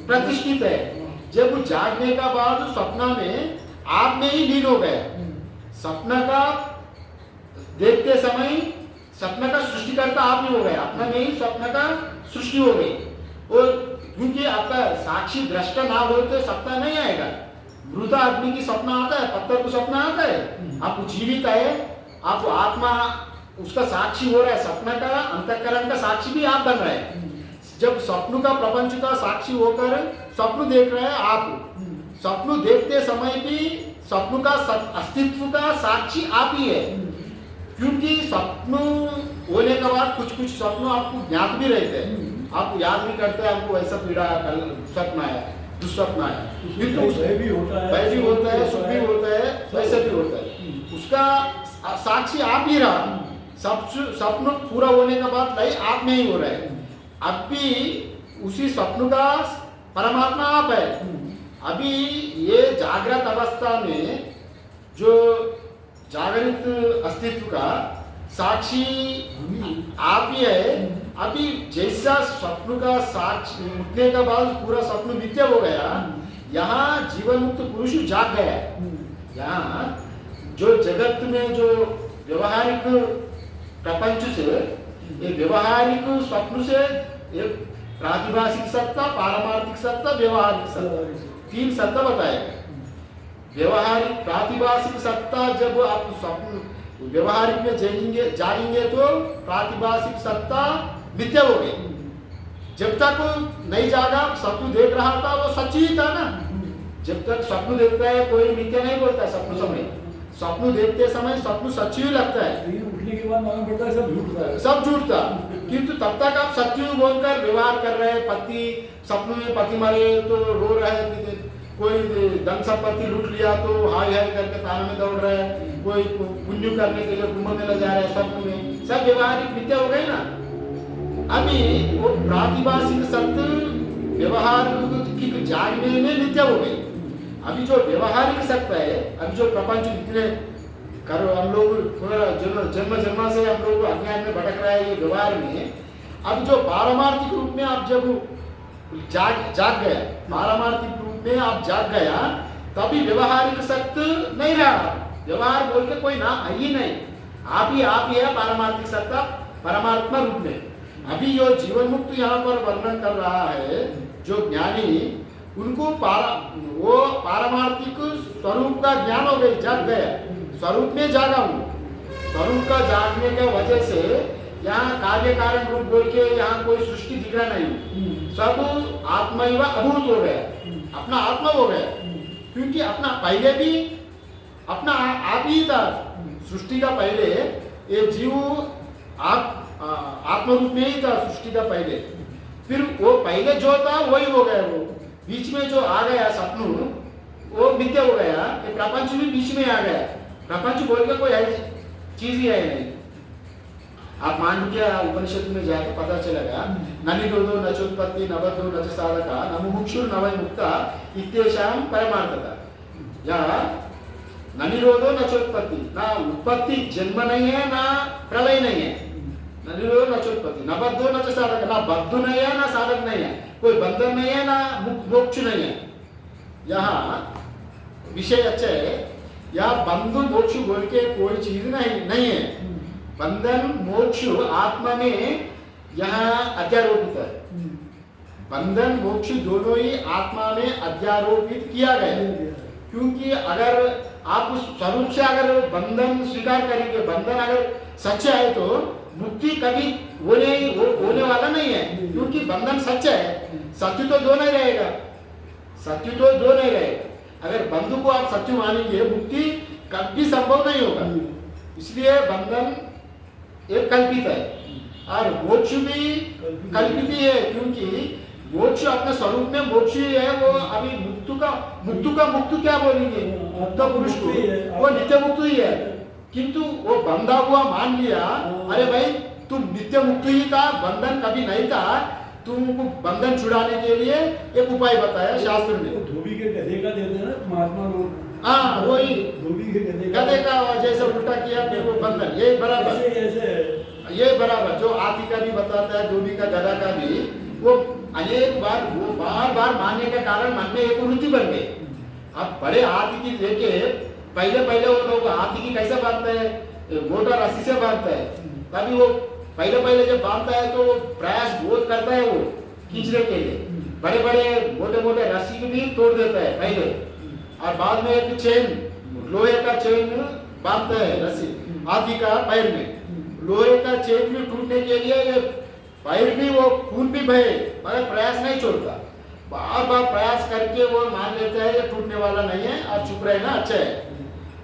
प्रतिष्ठित है। जब जागने का बाद सपना में आप में ही लीन हो गए। सपना का देखते समय सपना का सृष्टिकर्ता आप ही हो गए, अपना में ही सपना का सृष्टि हो गई। और क्योंकि आपका साक्षी दृष्टा ना हो तो सपना नहीं आएगा। मृत आदमी की सपना आता है, पत्थर को सपना आता है, आप जीवित है, आप आत्मा उसका साक्षी हो रहा है। सपना का अंतःकरण का साक्षी भी आप बन रहे हैं। जब स्वप्न का प्रपंच का साक्षी होकर स्वप्न देख रहे हैं आप, स्वप्न देखते समय भी स्वप्न का अस्तित्व का साक्षी आप ही है। क्योंकि स्वप्न होने के बाद कुछ कुछ स्वप्न आपको ज्ञात भी रहते हैं, आप याद भी करते हैं, आपको ऐसा पीड़ा कल स्वप्न आया, दुस्वप्न आया, फिर तो भय भी होता है, सुख भी होता है, वैसे भी होता है। उसका साक्षी आप ही रहा। स्वप्न पूरा होने के बाद नहीं आप में ही हो रहा है। अब भी उसी स्वप्न का परमात्मा आप है। अभी ये जागृत अवस्था में जो जागृत अस्तित्व का साक्षी आप ही है। अभी जैसा स्वप्न का साक्षी उठने के बाद पूरा स्वप्न मिथ्या हो गया, यहाँ जीवन मुक्त पुरुष जाग गया। यहाँ जो जगत में जो व्यवहारिक प्रपंच से, ये व्यवहारिक स्वप्न से एक प्रातिभासिक सत्ता, पारमार्थिक सत्ता, व्यवहारिक सत्ता, तीन सत्ता बताएगा। व्यवहारिक प्रातिभासिक सत्ता जब आप स्वप्न व्यवहारिक में जाएंगे तो प्रातिभासिक सत्ता मिथ्या हो गई। जब तक नहीं जागा, स्वप्न देख रहा था वो सच्ची ही था ना। जब तक स्वप्न देखता है कोई मिथ्या नहीं बोलता। स्वप्न देखते समय स्वप्न सच्ची ही लगता है, लेकिन उठने के बाद मालूम पड़ता है सब झूठ था। सब झूठ था। किंतु तब तक आप सच्ची बोलकर व्यवहार कर रहे हैं। पति स्वप्न में पति मरे तो रो रहे हैं, कोई धन संपत्ति लूट लिया तो हाय हाय करके ताना में दौड़ रहे हैं, कोई पुण्य करने के लिए कुंभ मेला जा रहे हैं स्वप्न में, सब व्यवहारिक मिथ्या हो गए ना। अभी वो प्रातिभाषिक सत्य व्यवहार की जागने में मिथ्या हो गई। अभी जो व्यवहारिक सत्य है, अभी जो प्रपंच इतने करो हम लोग जन्म से हम लोग अज्ञान में भटक रहे हैं ये व्यवहार में। अब जो पारमार्थिक रूप में आप जब जाग गया, पारमार्थिक रूप में आप जाग गया, तभी व्यवहारिक सत्य नहीं रहा। व्यवहार बोल के कोई ना ही नहीं, आप ही है पारमार्थिक सत्ता परमात्मा रूप में। अभी जो जीवन मुक्त यहाँ पर वर्णन कर रहा है जो ज्ञानी, उनको वो पारमार्थिक स्वरूप का ज्ञान हो गई, जाग गया, स्वरूप में जागा हूँ। स्वरूप का जागने के वजह से यहाँ कार्य कारण रूप बोल के यहाँ कोई सृष्टि दिख रहा नहीं, सब आत्मा ही अभूत हो गया, अपना आत्मा हो गया। क्योंकि अपना पहले भी अपना आप ही था, सृष्टि का पहले ये जीव आत्म रूप में ही था सृष्टि का पहले। फिर वो पहले जो था वही हो गया, वो बीच में जो आ गया सपनू वो मिथ्या हो गया, ये प्रपंच भी बीच में आ गया। प्रपंच बोल के कोई चीज ही है नहीं। आप मांडुक्य उपनिषद में जाके पता चलेगा, न निरोधो न चोत्पत्ति न बद्धो न च साधका न मुमुक्षुर न वै मुक्ता इत्येषां परमार्थता। या न निरोधो न चोत्पत्ति, ना उत्पत्ति जन्म नहीं है ना प्रलय नहीं है। न निरोधो न चोत्पत्ति न बद्धो न च साधक, ना बद्ध नहीं है ना साधक नहीं है, कोई बंधन नहीं है ना मोक्ष नहीं है। यहाँ विषय अच्छा है, यहाँ बंधु मोक्ष बोल के कोई चीज नहीं है। बंधन मोक्ष आत्मा में यहाँ अध्यारोपित है। बंधन मोक्ष दोनों ही आत्मा में अध्यारोपित किया गया। क्योंकि अगर आप उस स्वरूप से अगर बंधन स्वीकार करेंगे, बंधन अगर सच्चा है तो मुक्ति कभी होने वाला नहीं है। क्योंकि बंधन सच्चा है, सत्य तो दो नहीं रहेगा, सत्य तो दो नहीं रहेगा। अगर बंधु को आप सत्य मानेंगे मुक्ति कभी संभव नहीं होगा। इसलिए बंधन एक कल्पित है और मोक्ष भी कल्पित ही है। क्योंकि मोक्ष अपने स्वरूप में मोक्ष ही है। वो अभी मुक्त क्या बोलेंगे, मुक्त पुरुष को वो नित्य मुक्त ही है। किंतु वो बंधा हुआ मान लिया, अरे भाई तुम नित्य मुक्त ही था, बंधन कभी नहीं था, तुमको बंधन छुड़ाने के लिए एक उपाय बताया शास्त्र ने। धोबी के गधे का देते हैं ना महात्मा लोग, हाँ वही धोबी के गधे का जैसे उल्टा किया फिर वो बंधन, ये बराबर ये बराबर। जो हाथी का भी बताता है, धोबी का गधा का भी, वो अनेक बार वो बार मानने के कारण मन में एक वृत्ति बन गई। अब बड़े हाथी की लेके पहले वो लोग हाथी की कैसे बांधते हैं, मोटा रस्सी से बांधता है। तभी वो पहले जब बांधता है तो प्रयास बहुत करता है वो खींचने के लिए, बड़े मोटे रस्सी को भी तोड़ देता है पहले, और बाद में एक चेन लोहे का चेन बांधता है रस्सी हाथी का पैर में। लोहे का चेन भी टूटने के लिए ये पैर भी वो खून भी बहे मगर प्रयास नहीं छोड़ता, बार प्रयास करके वो मान लेता है ये टूटने वाला नहीं है और चुप रहे ना अच्छा है।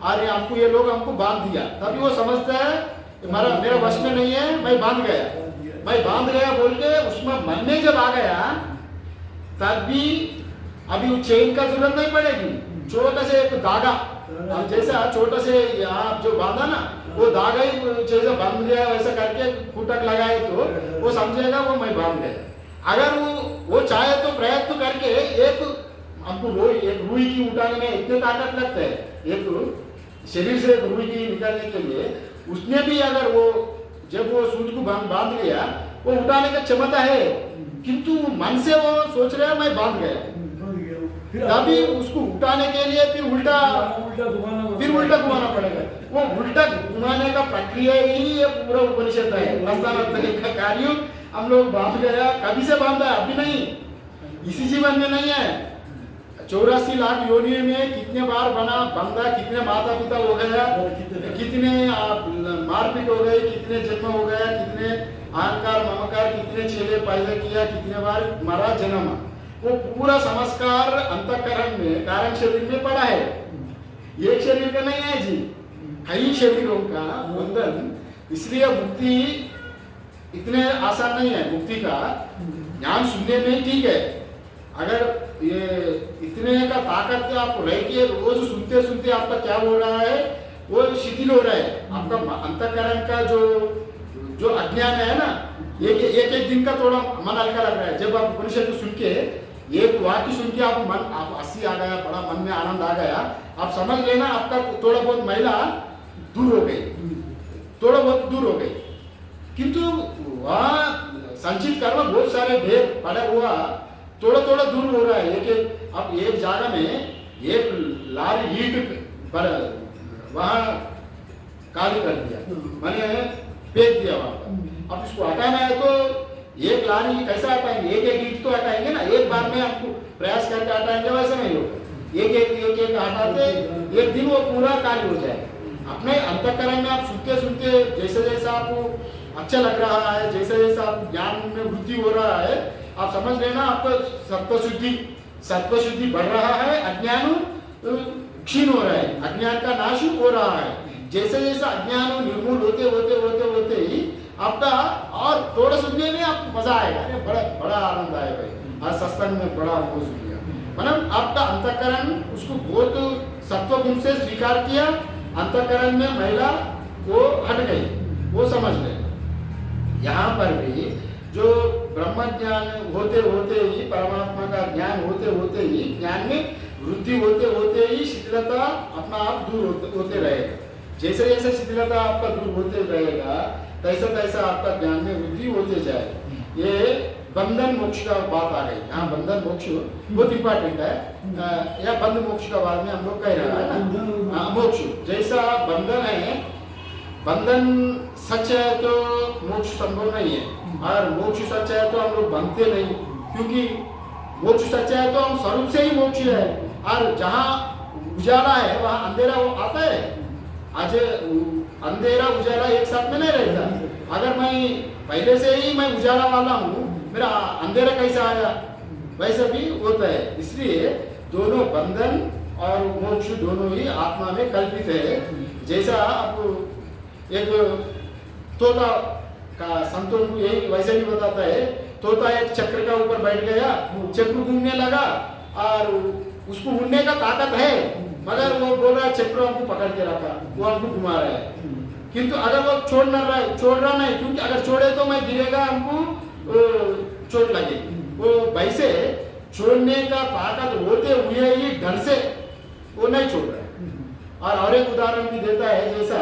अरे हमको ये लोग हमको बांध दिया, तभी वो समझता है मेरा वश में नहीं है, मैं बांध गया बोल के उसमें मन में जब आ गया तब भी अभी वो चेन का जरूरत नहीं पड़ेगी। छोटा से एक धागा, जैसा छोटा से यहाँ जो बांधा ना वो धागा ही जैसे बांध गया वैसा करके फुटक लगाए तो वो समझेगा वो मैं बांध गया। अगर वो चाहे तो प्रयत्न करके एक हमको एक रुई की उठाने में इतने ताकत लगता है, एक शरीर से रुई की निकालने के लिए, उसने भी अगर वो जब वो सूत को बांध गया वो उठाने का क्षमता है, किंतु मन से वो सोच रहा है मैं बांध गया, तभी उसको उठाने के लिए फिर उल्टा घुमाना पड़ेगा। वो उल्टा घुमाने का प्रक्रिया ही ये पूरा उपनिषद है। प्रस्थानांतरिक का कार्य हम लोग बांध गया, कभी से बांधा अभी नहीं, इसी जीवन में नहीं है। 84 लाख योनियों में कितने बार बंधा, कितने माता पिता हो गया, कितने मारपीट हो गए, कितने जन्म हो गया, कितने अहंकार ममकार, कितने चेले पैदा किया, कितने बार मरा जन्म, वो पूरा संस्कार अंतःकरण में कारण शरीर में पड़ा है, एक शरीर का नहीं है जी, कई शरीरों का बंधन। इसलिए मुक्ति इतने आसान नहीं है। मुक्ति का ज्ञान सुनने में ही ठीक है, अगर ये इतने का ताकत आप रह के रोज सुनते सुनते आपका क्या हो रहा है, वो शिथिल हो रहा है। आपका अंतःकरण का जो अज्ञान है ना, एक दिन का थोड़ा मन हल्का लग रहा है। जब आप उपनिषद सुन के एक वाक्य सुन के आप हंसी आ गया, बड़ा मन में आनंद आ गया, आप समझ लेना आपका थोड़ा बहुत महिला दूर हो गई, थोड़ा बहुत दूर हो गई। किंतु वहाँ संचित कर्म बहुत सारे ढेर पड़ा हुआ, थोड़ा थोड़ा दूर हो रहा है। अब एक जगह में एक लारी ईट पर वहाँ काली कर दिया, मैंने फेंक दिया वहाँ पर। अब इसको हटाना है तो एक लारी कैसे हटाएंगे, एक ईट तो हटाएंगे ना, एक बार में आपको प्रयास करके हटाएंगे वैसे नहीं होगा। एक हटाते एक दिन वो पूरा काली हो जाए। अपने अंतःकरण में आप सुनते सुनते जैसे जैसा आपको अच्छा लग रहा है, जैसे जैसा आप ज्ञान में वृद्धि हो रहा है, आप समझ लेना आपका सत्व शुद्धि बढ़ रहा है, अज्ञान क्षीण हो रहा है, अज्ञान का नाश हो रहा है। जैसे जैसा अज्ञान निर्मूल होते होते होते होते ही आपका और थोड़ा सुनने में आपको मजा आएगा, अरे बड़ा आनंद आएगा। आज सत्संग में बड़ा आपको सुन लिया, मतलब आपका अंतःकरण उसको बहुत सत्व गुण से स्वीकार किया, अंतःकरण में महिला वो हट गई, वो समझ गए। यहाँ पर भी जो ब्रह्म ज्ञान होते होते ही, परमात्मा का ज्ञान होते होते ही, ज्ञान में वृद्धि होते होते ही शिथिलता अपना आप दूर होते रहेगा। जैसे जैसे शिथिलता आपका दूर होते रहेगा, तैसा तैसा आपका ज्ञान में वृद्धि होते जाए। ये बंधन मोक्ष का बात आ गई। यहाँ बंधन मोक्ष बहुत इंपॉर्टेंट है, या बंध मोक्ष का बाद में हम लोग कह रहे हैं ना, मोक्ष जैसा बंधन है, बंधन सच है तो मोक्ष संभव नहीं है, और मोक्ष सच है तो हम लोग बनते नहीं, क्योंकि मोक्ष सच है तो हम स्वरूप से ही मोक्ष है। और जहाँ उजाला है वहाँ अंधेरा वो आता है। आज अंधेरा उजाला एक साथ में नहीं रहता। अगर मैं पहले से ही मैं उजाला वाला हूँ, मेरा अंधेरा कैसा आया, वैसा भी होता है। इसलिए दोनों बंधन और मोक्ष दोनों ही आत्मा में कल्पित है। जैसा आप एक तोता का संतों को यही वैसे भी बताता है, तोता एक चक्र का ऊपर बैठ गया, चक्र घूमने लगा और उसको उड़ने का ताकत है, मगर वो बोल रहा है चक्र हमको पकड़ के रखा, वो हमको घुमा रहा है। किंतु अगर वो छोड़ रहा नहीं, क्योंकि अगर छोड़े तो मैं गिरेगा, हमको चोट लगेगी। वो वैसे छोड़ने का ताकत होते हुए ही डर से वो नहीं छोड़ रहा है। और एक उदाहरण भी देता है, जैसा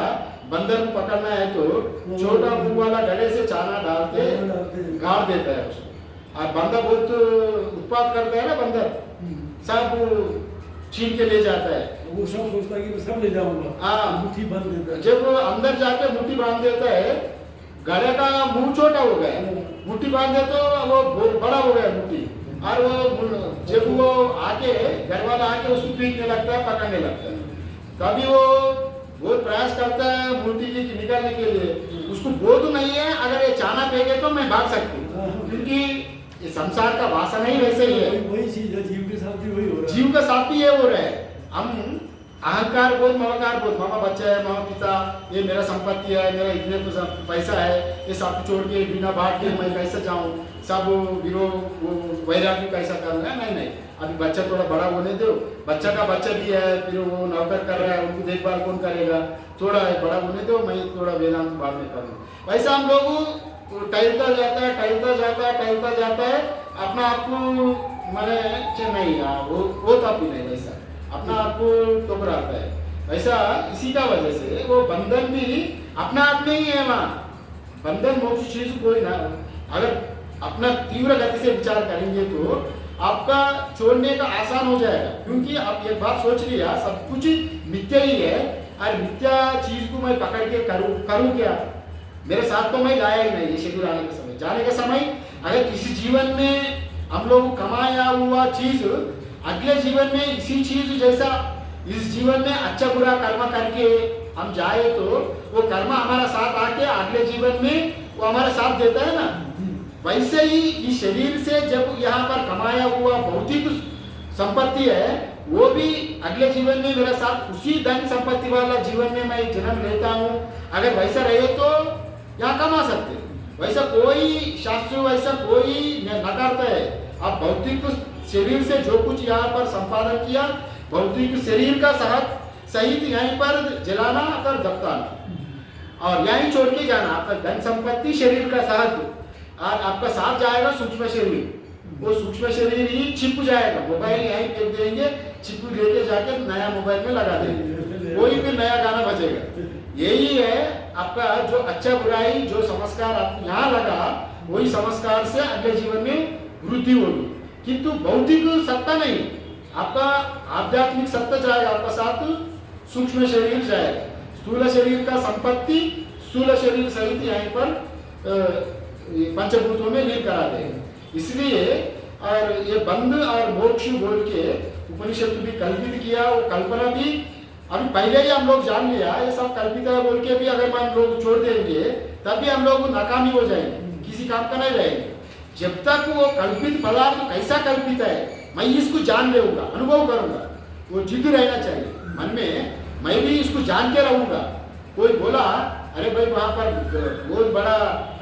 बंदर को पकड़ना है तो छोटा मुंह वाला घड़े से चाना डालते गाड़ देता है उसको, और बंदर बहुत उत्पात करता है ना, बंदर सब छीन के ले जाता है। वो सब सोचता है कि मैं सब ले जाऊंगा, हाँ, मुट्ठी बांध देता है। जब वो अंदर जाके मुट्ठी बांध देता है, घड़े का मुंह छोटा हो गया, मुट्ठी बांध दे तो वो बड़ा हो गया मुट्ठी, और वो जब वो आके घर वाला आके उसको पीटने लगता है, पकड़ने लगता है, तभी वो बहुत प्रयास करता है मुट्ठी की निकालने के लिए। उसको बोध नहीं है अगर ये चाना फेंके तो मैं भाग सकती हूँ, क्योंकि ये संसार का वासना ही वैसे ही है। वही चीज है, जीव के साथ भी वही हो रहा है। जीव का साथ भी ये हो रहा है। हम अहंकार बोध, ममकार बोध, मामा बच्चा है, मामा पिता, ये मेरा संपत्ति है, मेरा इतने पैसा है, ये सब छोड़ के बिना बांट के मैं कैसे जाऊँ, सब विरोध वैराग्य कैसा करना है। नहीं, अभी बच्चा थोड़ा बड़ा होने दो, बच्चा का बच्चा भी है, फिर वो नौकर कर रहा है, उनको देखभाल कौन करेगा, थोड़ा बड़ा होने दो, मैं थोड़ा वेदांत बाद में करूँ। वैसा हम लोग टहलता जाता है, अपना आप को मैंने नहीं वो तब भी नहीं, वैसा अपना आप को टोकराता है। वैसा इसी का वजह से वो बंधन भी अपना आप में ही है। वहाँ बंधन मोक्ष चीज कोई ना, अगर अपना तीव्र गति से विचार करेंगे तो आपका छोड़ने का आसान हो जाएगा, क्योंकि आप एक बात सोच लिया सब कुछ मिथ्या ही है, और मिथ्या चीज को मैं पकड़ के करूँ क्या, मेरे साथ तो मैं लाया ही नहीं। ये शरीर आने के समय, जाने के समय अगर किसी जीवन में हम लोग कमाया हुआ चीज अगले जीवन में इसी चीज जैसा इस जीवन में अच्छा बुरा कर्म करके हम जाए तो वो कर्म हमारा साथ आके अगले जीवन में वो हमारा साथ देता है ना। वैसे ही इस शरीर से जब यहाँ पर कमाया हुआ भौतिक संपत्ति है, वो भी अगले जीवन में मेरे साथ उसी धन संपत्ति वाला जीवन में मैं जन्म लेता हूँ। अगर वैसा रहे तो यहाँ कमा सकते, वैसा कोई शास्त्र वैसा कोई न करता है। अब भौतिक शरीर से जो कुछ यहाँ पर संपादन किया, भौतिक शरीर का सहित यहीं पर जलाना और दफनाना और यहीं छोड़ के जाना। आपका धन संपत्ति शरीर का साथ और आपका साथ जाएगा सूक्ष्म शरीर, वो सूक्ष्म शरीर ही छिप जाएगा। मोबाइल यहीं फेंक देंगे, छिप लेके जाके नया मोबाइल में लगा देंगे, कोई फिर नया गाना बजेगा। यही है आपका जो अच्छा बुराई जो संस्कार आप यहाँ लगा, वही संस्कार से अगले जीवन में वृद्धि होगी। किंतु भौतिक सत्ता नहीं, आपका आध्यात्मिक सत्ता जाएगा, आपका साथ सूक्ष्म शरीर जाएगा। स्थूल शरीर का संपत्ति स्थूल शरीर सहित यहीं पर पंचभूतों में लीन करा देगा। इसलिए और ये बंध और मोक्ष बोल के उपनिषद भी कल्पित किया, वो कल्पना भी अभी पहले ही हम लोग जान लिया, ये सब कल्पित है बोल के भी अगर हम लोग छोड़ देंगे तब भी हम लोग नाकामी हो जाएंगे, किसी काम का नहीं रहेंगे। जब तक वो कल्पित पदार्थ कैसा कल्पित है मैं इसको जान लेऊंगा, अनुभव करूंगा, वो जिद रहना चाहिए मन में, मैं भी इसको जान के रहूंगा। कोई बोला अरे भाई वहां पर बहुत बड़ा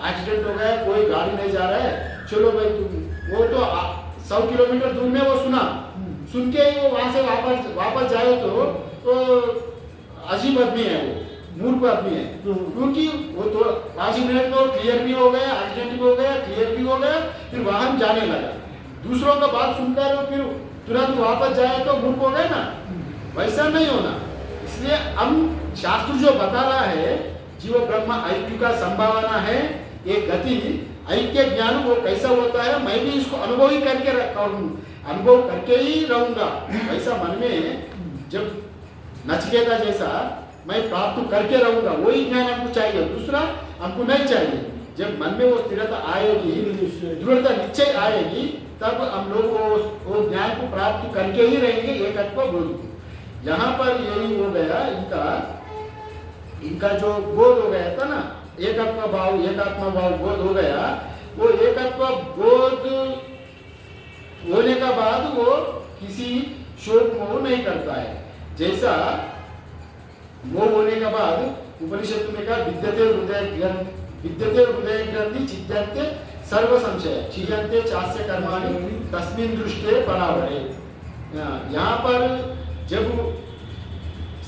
एक्सीडेंट हो गया, कोई गाड़ी नहीं जा रहा है, चलो भाई तुम, वो तो 100 किलोमीटर दूर में वो सुन के ही वो वहां से वापस जाए तो अजीब आदमी है, वो मूर्ख आदमी है। क्योंकि वो तो 5 मिनट में क्लियर भी हो गया, एक्सीडेंट भी हो गया, क्लियर भी हो गया, फिर वाहन जाने लगा। दूसरों का बात सुनकर फिर तुरंत वापस जाए तो मूर्ख हो गए ना, वैसा नहीं होना। इसलिए हम शास्त्र जो बता रहा है जीव ब्रह्म ऐक्य का संभावना है, ये गति ऐक्य ज्ञान वो कैसा होता है, मैं भी इसको अनुभव ही करके अनुभव करके ही रहूंगा। वैसा मन में जब नचिकेता जैसा मैं प्राप्त करके रहूंगा, वही ज्ञान हमको चाहिए, दूसरा हमको नहीं चाहिए। जब मन में वो स्थिरता आएगी, दृढ़ता निश्चय आएगी, तब हम लोग वो ज्ञान को प्राप्त करके ही रहेंगे। एकत्व बोध यहाँ पर यही हो गया, इनका जो बोध हो गया था ना, एकात्म भाव बोध हो गया। वो एकत्व बोध होने का बाद वो किसी शोक मोह नहीं करता है। जैसा मोह होने के बाद उपनिषद में कहा विद्यते हृदय ग्रंथि चिद्यन्ते सर्व संशय छिद्यन्ते चास्य कर्माणि तस्मिन् दृष्टे परावरे। यहाँ पर जब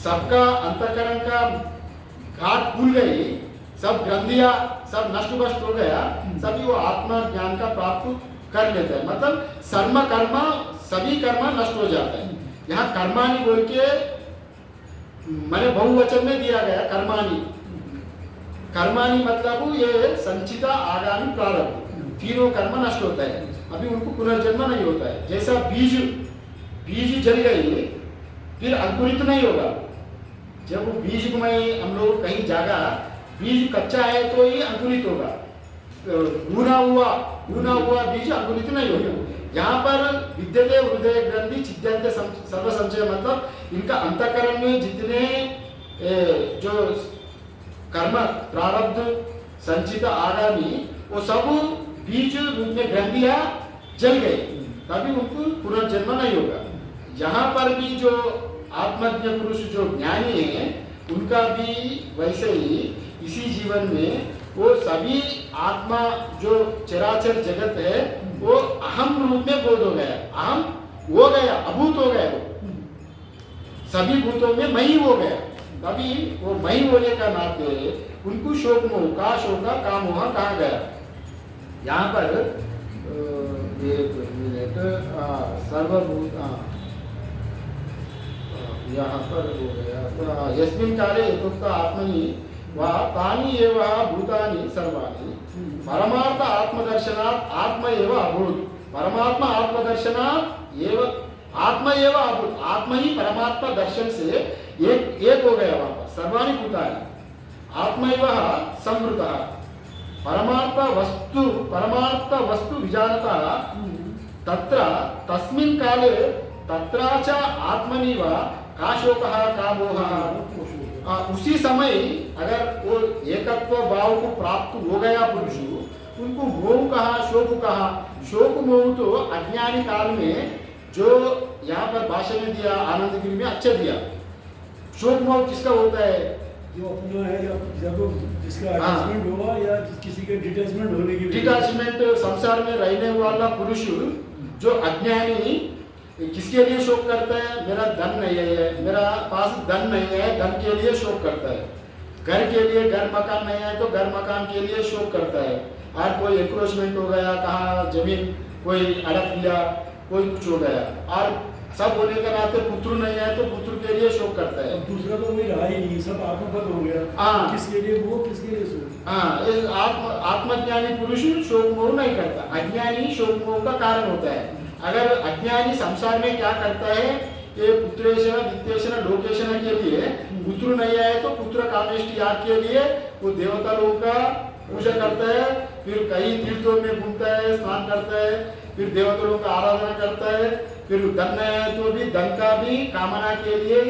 सबका अंतःकरण का घाट खुल गई, सब ग्रंथियां सब नष्ट भ्रष्ट हो गया, सभी वो आत्मा ज्ञान का प्राप्त कर लेते हैं। मतलब सर्व कर्म सभी कर्म नष्ट हो जाता है। यहाँ कर्मानी बोल के मैंने बहुवचन में दिया गया, कर्मानी मतलब ये संचिता आगामी प्रारब्ध, तीनों कर्म नष्ट होता है, अभी उनको पुनर्जन्म नहीं होता है। जैसा बीज जल गई फिर अंकुरित नहीं होगा। जब वो बीज को मैं हम लोग कहीं जागा, बीज कच्चा है तो ये अंकुरित होगा, भुना हुआ बीज अंकुरित नहीं होगा। यहाँ पर विद्यते हृदय ग्रंथि छिद्यन्ते सर्व संशय, मतलब इनका अंतःकरण में जितने जो कर्म प्रारब्ध संचित आगामी वो सब बीज रूप में ग्रंथियां जल गई, तभी उनको पुनर्जन्म नहीं होगा। यहाँ पर भी जो आत्मज्ञ पुरुष जो ज्ञानी है उनका भी वैसे ही इसी जीवन में वो सभी आत्मा जो चराचर जगत है वो अहम रूप में बोध हो गया, अहम हो गया, अभूत हो गया, वो सभी भूतों में मैं ही हो गया। तभी वो मैं होने का नाते उनको शोक मोह का शोका का मोह कहा गया। यहाँ पर सर्वभूत यहाँ पर हो गया यस्मिन् काले यथोक्त आत्मनि वा तानि एव भूतानि सर्वाणि परमार्थ आत्मदर्शनात् आत्मा एव अभूत्। परमात्मा आत्मदर्शनात् एव आत्मा एव अभूत्, आत्मा ही परमात्मा दर्शन से एक हो गया। वहाँ सर्वाणि भूतानि आत्मा एव संवृतः परमार्थ वस्तु विजानता तत्र तस्मिन् काले तत्राच आत्मनिव का शोकः का मोहः। उसी समय अगर वो एकत्व भाव को प्राप्त हो गया पुरुष, उनको मोह कहा, शोक कहा। शोक मोह तो अज्ञानी काल में जो यहाँ पर भाषण में दिया आनंद गिरी में अच्छा दिया। शोक मोह किसका होता है? जो अपना है या जब जिसका हाँ। अटैचमेंट होगा या किसी के डिटैचमेंट होने की वजह से। डिटैचमेंट, संसार में रहने वाला पुरुष जो अज्ञानी किसके लिए शोक करता है? मेरा धन नहीं है, मेरा पास धन नहीं है, धन के लिए शोक करता है। घर के लिए, घर मकान नहीं है तो घर मकान के लिए शोक करता है। और कोई एंक्रोचमेंट हो गया, कहाँ जमीन कोई अड़प लिया, कोई कुछ हो गया, और सब होने के नाते पुत्र नहीं है तो पुत्र के लिए शोक करता है। अब दूसरा तो कोई रहा ही नहीं, सब आत्मपद हो गया। हाँ। किसके लिए वो, किसके लिए शोक? हाँ, इस आत्मज्ञानी पुरुष शोक मोह नहीं करता, अज्ञानी शोक मोह का कारण होता है। अगर अज्ञानी संसार में क्या करता है कि पुत्रेशना वित्तेशना लोकेशना के लिए पुत्र नहीं आए तो पुत्र कामेष्टि याग के लिए वो देवता लोगों का पूजा करता है, फिर कई तीर्थों में घूमता है, स्नान करता है, फिर देवता लोगों का आराधना करता है। फिर धन नहीं आए तो भी धन का भी कामना के लिए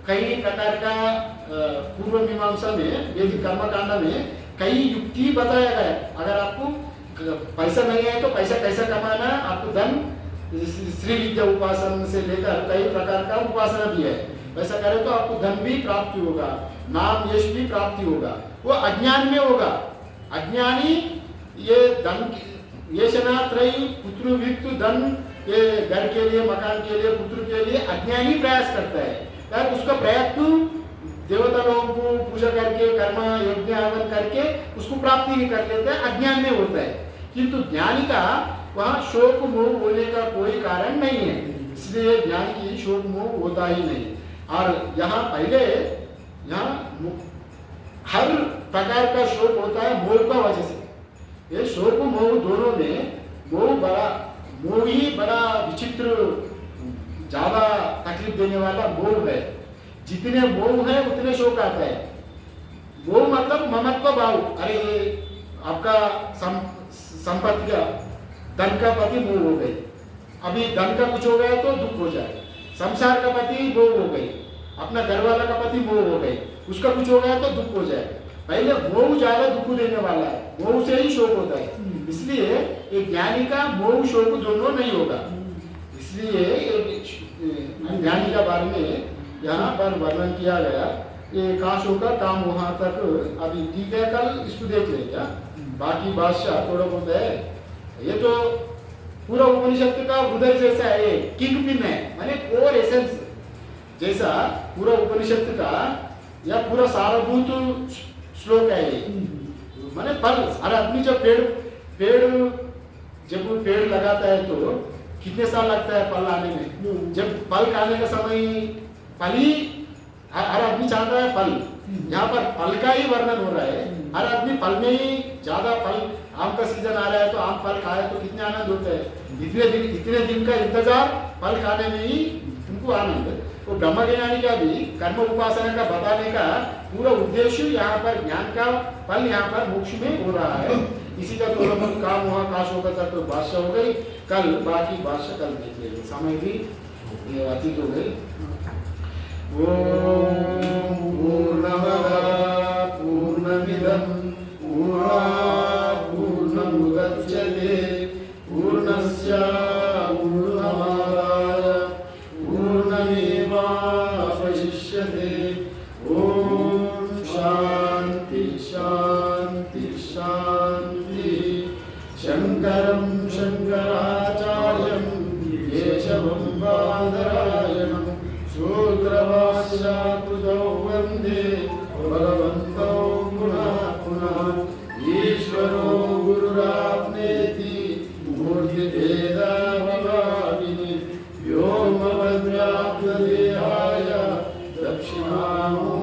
कई प्रकार का पूर्व मीमांसा में वैदिक कर्मकांड में कई युक्ति बताया गया है। अगर आपको पैसा नहीं है तो पैसा कैसा कमाना, आपको धन श्री विद्या उपासना से लेकर कई प्रकार का उपासना भी है। वैसा करे तो आपको धन भी प्राप्ति होगा, नाम यश भी प्राप्ति होगा। वो अज्ञान में होगा। अज्ञानी ये धन येषणा त्रयी पुत्र वित्त धन, ये घर के लिए, मकान के लिए, पुत्र के लिए अज्ञानी प्रयास करता है। यार उसका प्रयत्न देवता लोगों को पूजा करके, कर्म यज्ञ हवन करके उसको प्राप्ति नहीं कर लेते हैं, अज्ञान में होता है। किंतु ज्ञानी का वहाँ शोक मोह होने का कोई कारण नहीं है, इसलिए ज्ञान की शोक मोह होता ही नहीं। और यहाँ पहले यहाँ हर प्रकार का शोक होता है मोह का वजह से। ये शोक मोह दोनों में मोह ही बड़ा विचित्र, ज्यादा तकलीफ देने वाला मोह है। जितने मोह है उतने शोक आता है। मोह मतलब ममत्व भाव, अरे ये आपका संपत्ति का, धन का पति मोह हो गई, अभी धन का कुछ हो गया तो दुख हो जाए। संसार का पति मोह हो गई, अपना घर वाला का पति मोह हो गई, उसका कुछ हो गया तो दुख हो जाए। पहले मोह ज्यादा दुख देने वाला है, मोह से ही शोक होता है। इसलिए एक ज्ञानी का मोह शोक दोनों नहीं होगा। इसलिए ज्ञानी का बारे में यहाँ पर वर्णन किया गया। ये कहाँ शोक का काम वहां तक अभी ठीक है, कल इसको देख ले क्या, बाकी बादशाह थोड़ा बहुत है। ये तो पूरा उपनिषद का हृदय जैसा है, ये किंग पिन है, माने कोर एसेंस जैसा पूरा उपनिषद का या पूरा सारभूत श्लोक है ये। माने फल, हर आदमी जब जब वो पेड़ लगाता है तो कितने साल लगता है फल आने में। जब फल खाने का समय, फल ही हर आदमी चाहता है फल। यहाँ पर फल का ही वर्णन हो रहा है। हर आदमी फल में ही ज्यादा, फल आम का सीजन आ रहा है तो आम फल खाए तो कितने आनंद होता है। इतने दिन का इंतजार फल खाने में ही उनको आनंद है। तो ब्रह्मज्ञानी का भी कर्म उपासना का बताने का पूरा उद्देश्य यहाँ पर ज्ञान का फल यहाँ पर मोक्ष में हो रहा है। इसी का थोड़ा बहुत काम हुआ, काश होगा तक तो बादशाह हो गई। कल बाकी बादशाह कल देख लेंगे, समय भी अतीत हो गई। ओम पूर्णमद पूर्णमिदं पूर्णात् पूर्णमुदच्यते पूर्णस्य पूर्णमादाय पूर्णमेवावशिष्यते। ओम शांति शांति शांति। शंकरं शंकराचार्यं केशवं बादरायणं शूद्रभाष्याकृतौ वन्दे भगवन्तौ पुनः पुनः। ईश्वरो गुरुरात्मेति मूर्तिभेदा विभागिनि व्योमवद्व्याप्तदेहाय दक्षिणामूर्तये